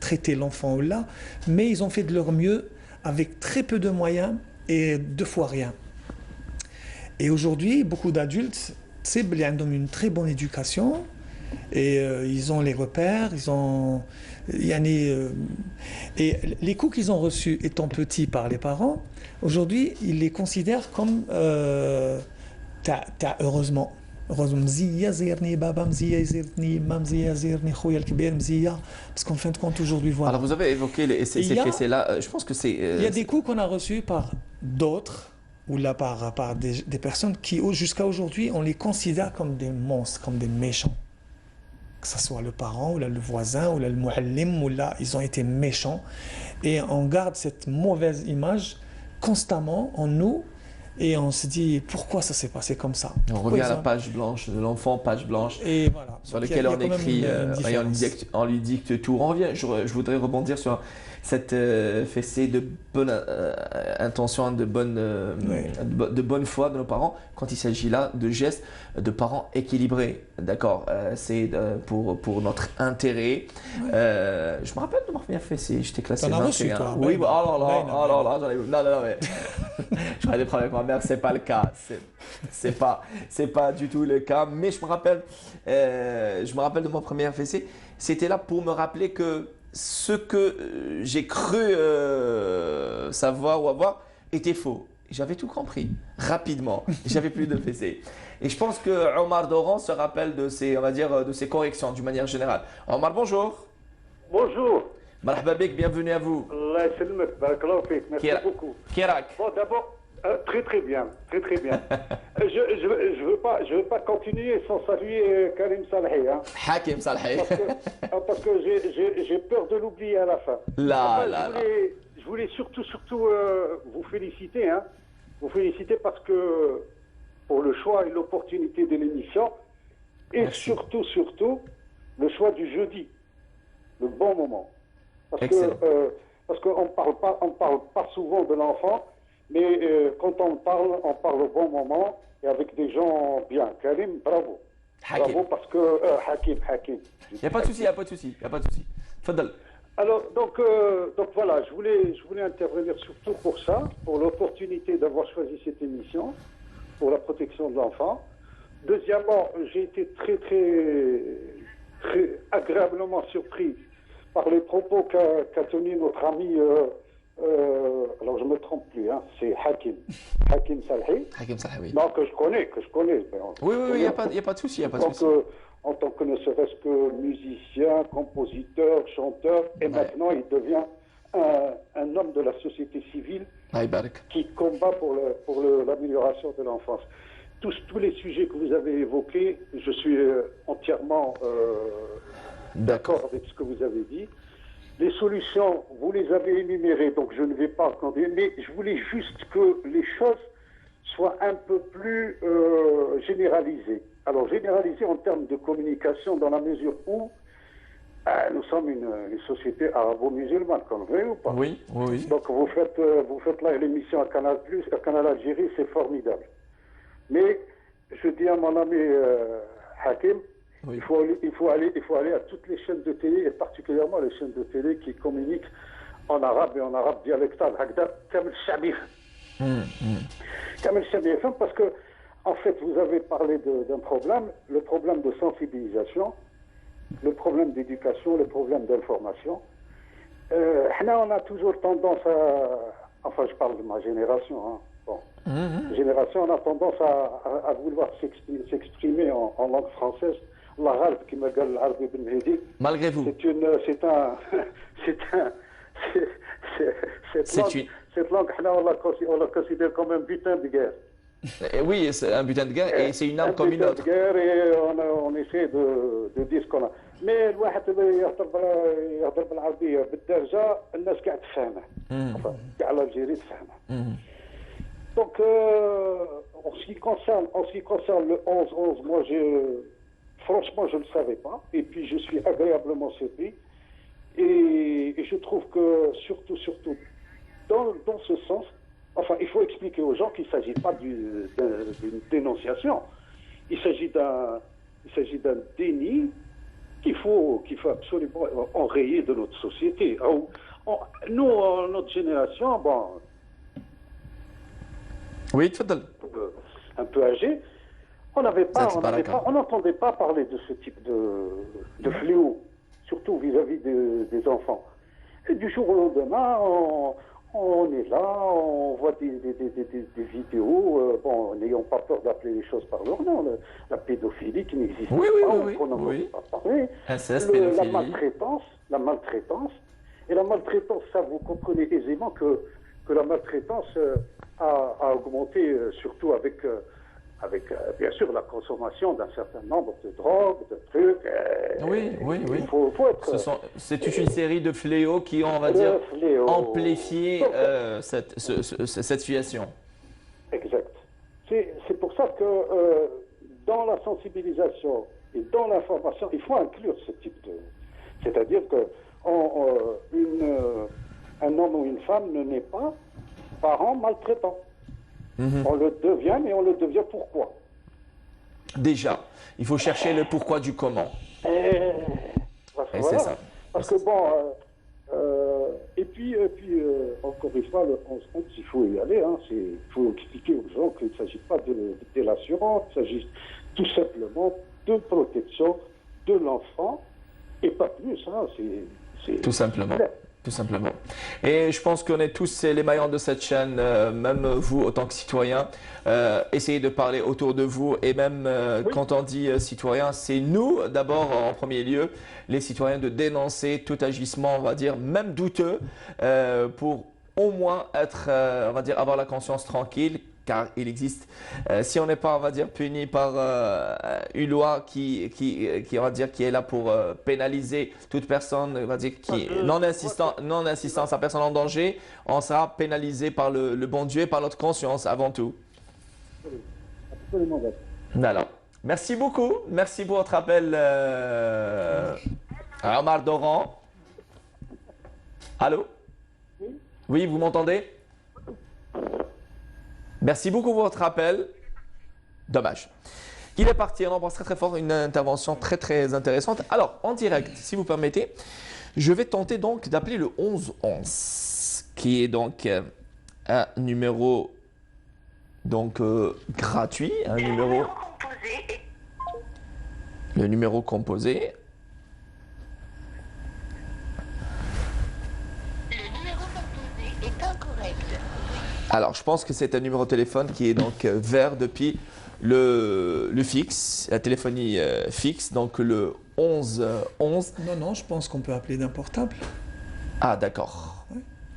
traiter l'enfant ou là. Mais ils ont fait de leur mieux avec très peu de moyens et 2 fois rien. Et aujourd'hui, beaucoup d'adultes, ont une très bonne éducation, Et ils ont les repères, ils ont... et les coups qu'ils ont reçus étant petits par les parents, aujourd'hui, ils les considèrent comme heureusement. مزية زيرني بابا مزية يزيرني ما مزية زيرني خويا الكبير مزية parce qu'en fin de compte aujourd'hui voilà. Alors vous avez évoqué ces fessées-là, je pense que c'est... Il y a des coups qu'on a reçus par d'autres ou là par des personnes qui jusqu'à aujourd'hui on les considère comme des monstres, comme des méchants. Que ce soit le parent ou là, le voisin ou là, le muallim ou là ils ont été méchants et on garde cette mauvaise image constamment en nous. Et on se dit pourquoi ça s'est passé comme ça. On revient à la page blanche de l'enfant, page blanche, et voilà. sur laquelle on écrit, on lui dicte tout. On revient, je voudrais rebondir sur cette fessée de bonne intention, de bonne foi de nos parents, quand il s'agit là de gestes de parents équilibrés. D'accord, c'est pour notre intérêt. Je me rappelle de ma première fessée, j'étais classé 21. Oui, oh là là, j'en ai... Non, mais j'aurais des problèmes avec ma mère, c'est pas le cas. C'est pas du tout le cas. Mais je me rappelle de ma première fessée. C'était là pour me rappeler que ce que j'ai cru savoir ou avoir était faux. J'avais tout compris rapidement. J'avais plus de fessées. Et je pense que Omar Doran se rappelle de ces, on va dire, de ces corrections d'une manière générale. Omar, bonjour. Bonjour. Marhaba bik, bienvenue à vous. Allah yassalmek, barakallahu fik. Merci beaucoup. Kirak. Bon, d'abord, très bien, très bien. Je veux pas continuer sans saluer Karim Salhi. Hein. Hakim Salhi. Parce que j'ai peur de l'oublier à la fin. Je voulais surtout vous féliciter. Hein. Vous féliciter parce que pour le choix et l'opportunité de l'émission. Et merci. surtout, le choix du jeudi. Le bon moment. Parce qu'on parle pas souvent de l'enfant. Mais quand on parle au bon moment et avec des gens bien. Karim, bravo. Hakim. Bravo parce que Hakim. Il n'y a pas de souci. Fadal. Alors donc voilà, je voulais intervenir surtout pour ça, pour l'opportunité d'avoir choisi cette émission pour la protection de l'enfant. Deuxièmement, j'ai été très agréablement surpris par les propos qu'a tenu notre ami. Alors je me trompe plus, hein, c'est Hakim Salhi. Hakim Salhi, oui. Non, que je connais. Oui, il n'y a pas de souci, En tant que ne serait-ce que musicien, compositeur, chanteur, et maintenant il devient un homme de la société civile qui combat pour l'amélioration de l'enfance. Tous les sujets que vous avez évoqués, je suis entièrement d'accord avec ce que vous avez dit. Les solutions, vous les avez énumérées, donc je ne vais pas accorder, mais je voulais juste que les choses soient un peu plus généralisées. Alors, généralisées en termes de communication, dans la mesure où nous sommes une société arabo-musulmane, qu'on le veuille ou pas. Oui. Donc, vous faites là l'émission à Canal+, à Canal Algérie, c'est formidable. Mais, je dis à mon ami Hakim, il faut aller à toutes les chaînes de télé, et particulièrement les chaînes de télé qui communiquent en arabe et en arabe dialectal. Parce que, en fait, vous avez parlé d'un problème, le problème de sensibilisation, le problème d'éducation, le problème d'information. On a toujours tendance enfin, je parle de ma génération, hein. Bon. Génération, on a tendance à vouloir s'exprimer en langue française. Malgré vous. Cette langue, on la considère comme un butin de guerre. Oui, c'est un butin de guerre et c'est une arme comme une autre. Un butin de guerre et on essaie de dire ce qu'on a. Mais الواحد يهضر بالعربية بالدارجة الناس قاعد تفهمه. Enfin, كاع l'Algérie تفهمه. Donc, en ce qui concerne le 11-11, moi, franchement, je ne le savais pas. Et puis, je suis agréablement surpris. Et je trouve que, surtout, dans ce sens, enfin, il faut expliquer aux gens qu'il ne s'agit pas d'une dénonciation. Il s'agit d'un déni qu'il faut absolument enrayer de notre société. Nous, notre génération, bon... Oui, تفضل. Un peu âgé, On n'entendait pas parler de ce type de fléau, surtout vis-à-vis des enfants. Et du jour au lendemain, on est là, on voit des vidéos, n'ayons pas peur d'appeler les choses par leur nom, la pédophilie qui n'existe pas, on n'en a pas parlé, la maltraitance, et la maltraitance, ça vous comprenez aisément que la maltraitance a augmenté, surtout avec bien sûr la consommation d'un certain nombre de drogues, de trucs. Il faut être... C'est une série de fléaux qui ont, on va dire, amplifié cette situation. Exact. C'est pour ça que dans la sensibilisation et dans l'information, il faut inclure ce type de... C'est-à-dire que un homme ou une femme ne naît pas parent maltraitant. On le devient, mais on le devient pourquoi? Déjà, il faut chercher le pourquoi du comment. Et c'est ça. Parce que et puis encore une fois, le 11-11, il faut y aller. Il faut expliquer aux gens qu'il ne s'agit pas de délation, il s'agit tout simplement de protection de l'enfant et pas plus. C'est tout simplement. Tout simplement. Et je pense qu'on est tous les maillons de cette chaîne, même vous, autant que citoyens. Essayez de parler autour de vous. Et même quand on dit citoyens, c'est nous, d'abord, en premier lieu, les citoyens, de dénoncer tout agissement, on va dire, même douteux, pour au moins être, on va dire, avoir la conscience tranquille. Car il existe, si on n'est pas, on va dire, puni par une loi qui on va dire, qui est là pour pénaliser toute personne, on va dire, qui non assistance à personne en danger, on sera pénalisé par le bon Dieu et par notre conscience avant tout. Absolument. Alors, merci beaucoup, merci pour votre appel, Omar Doran. Allô? Oui, vous m'entendez? Merci beaucoup pour votre appel. Dommage. Il est parti, on embrasse très très fort, une intervention très très intéressante. Alors, en direct, si vous permettez, je vais tenter donc d'appeler le 11-11, qui est donc un numéro gratuit, un numéro... Le numéro composé. Alors, je pense que c'est un numéro de téléphone qui est donc vert depuis le fixe, la téléphonie fixe, donc le 11-11. Non, je pense qu'on peut appeler d'un portable. Ah, d'accord.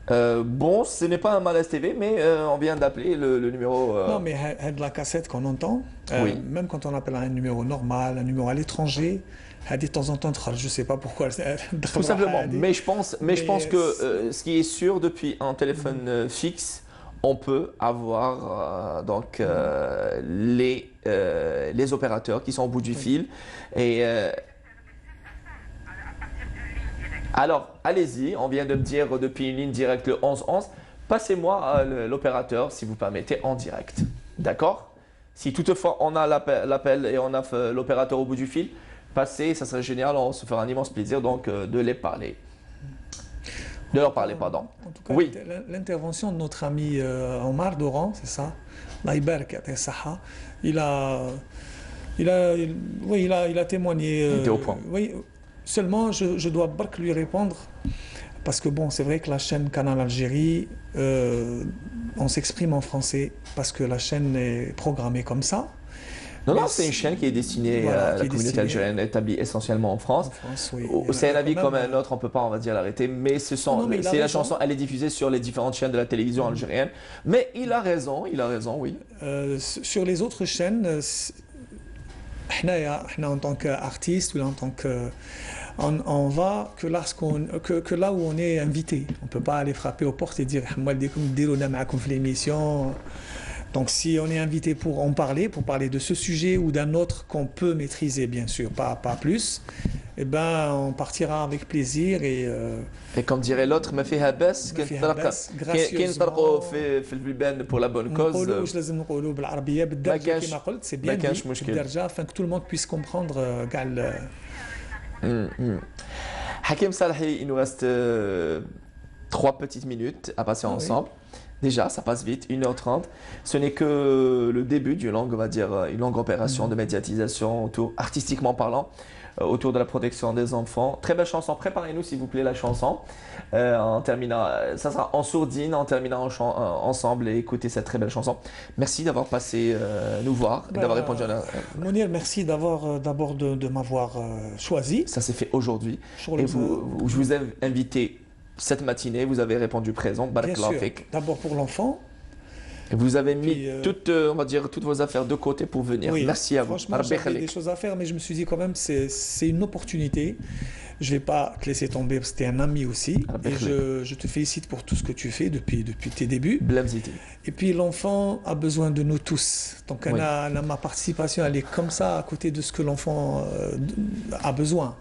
Bon, ce n'est pas un malaise TV, mais on vient d'appeler le numéro... Non, mais de la cassette qu'on entend, oui. Même quand on appelle un numéro normal, un numéro à l'étranger, de temps en temps, je ne sais pas pourquoi. Tout simplement, mais je pense que ce qui est sûr, depuis un téléphone fixe, on peut avoir les opérateurs qui sont au bout du fil. Et alors, allez-y, on vient de me dire depuis une ligne directe le 11-11. Passez-moi l'opérateur, si vous permettez, en direct. D'accord? Si toutefois on a l'appel et on a l'opérateur au bout du fil, passez, ça serait génial, on se fera un immense plaisir donc de les parler. De leur parler, pardon. En tout cas, oui. L'intervention de notre ami Omar Doran, c'est ça, il a témoigné. Il était au point. Oui, seulement je dois lui répondre, parce que bon, c'est vrai que la chaîne Canal Algérie, on s'exprime en français parce que la chaîne est programmée comme ça. Non, c'est une chaîne qui est destinée à la communauté algérienne, établie essentiellement en France. Oui. C'est un avis comme un autre, on ne peut pas, on va dire, l'arrêter. Mais c'est la chanson, elle est diffusée sur les différentes chaînes de la télévision algérienne. Mais il a raison, oui. Sur les autres chaînes, en tant qu'artiste ou en tant que... On va que là où on est invité. On ne peut pas aller frapper aux portes et dire « Moi, l'émission ». Donc si on est invité pour en parler, pour parler de ce sujet ou d'un autre qu'on peut maîtriser, bien sûr, pas plus, eh ben, on partira avec plaisir. Et comme dirait l'autre, pour la bonne cause. C'est bien dit, afin que tout le monde puisse comprendre. Hakim Salahi, il nous reste 3 petites minutes à passer ensemble. Déjà, ça passe vite, 1h30. Ce n'est que le début d'une longue, on va dire, une longue opération de médiatisation autour, artistiquement parlant, autour de la protection des enfants. Très belle chanson. Préparez-nous, s'il vous plaît, la chanson. En terminant, ça sera en sourdine, en terminant ensemble et écouter cette très belle chanson. Merci d'avoir passé nous voir et d'avoir répondu à la... Mounir, merci d'abord de m'avoir choisi. Ça s'est fait aujourd'hui. Et je vous ai invité cette matinée, vous avez répondu présent. Bien sûr, d'abord pour l'enfant. Et vous avez mis on va dire, toutes vos affaires de côté pour venir. Oui, merci à vous. Franchement, j'avais des choses à faire, mais je me suis dit quand même, c'est une opportunité. Je ne vais pas te laisser tomber, c'était un ami aussi. Et je te félicite pour tout ce que tu fais depuis tes débuts. Et puis l'enfant a besoin de nous tous. Donc ma participation, elle est comme ça à côté de ce que l'enfant a besoin.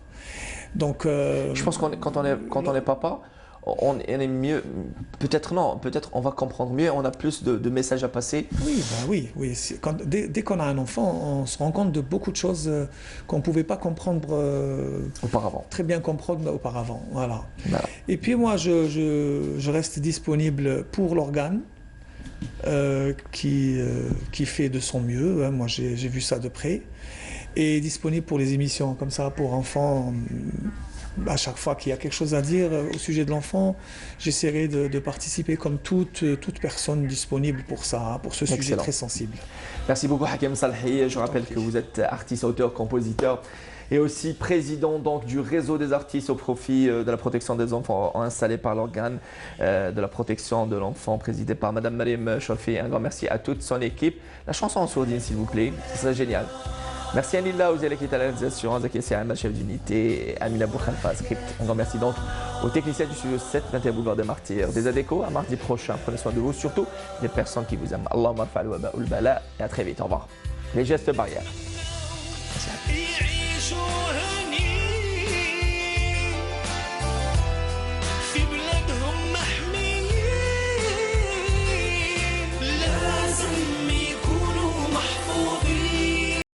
Donc, je pense que quand on est papa, on est mieux, peut-être on va comprendre mieux, on a plus de messages à passer. Oui. Dès qu'on a un enfant, on se rend compte de beaucoup de choses qu'on ne pouvait pas comprendre auparavant. Très bien comprendre auparavant. Voilà. Et puis moi, je reste disponible pour l'organe qui fait de son mieux. Hein. Moi, j'ai vu ça de près. Et disponible pour les émissions comme ça, pour enfants. À chaque fois qu'il y a quelque chose à dire au sujet de l'enfant, j'essaierai de participer comme toute personne disponible pour ça, pour ce sujet très sensible. Merci beaucoup Hakem Salhi. Je rappelle que vous êtes artiste, auteur, compositeur et aussi président donc, du réseau des artistes au profit de la protection des enfants installé par l'organe de la protection de l'enfant présidé par Madame Marim Chofi. Un grand merci à toute son équipe. La chanson en sourdine s'il vous plaît, ce serait génial. Merci à Nilla, aux équipes à la réalisation, Zaki Siama, chef d'unité, Amina Boukhalfa, script. Un grand merci donc aux techniciens du studio 7, 21 boulevard des Martyrs. Des ADECO, à mardi prochain. Prenez soin de vous, surtout des personnes qui vous aiment. Allahumma fa'al wa ba'ul bala et à très vite. Au revoir. Les gestes barrières. Merci.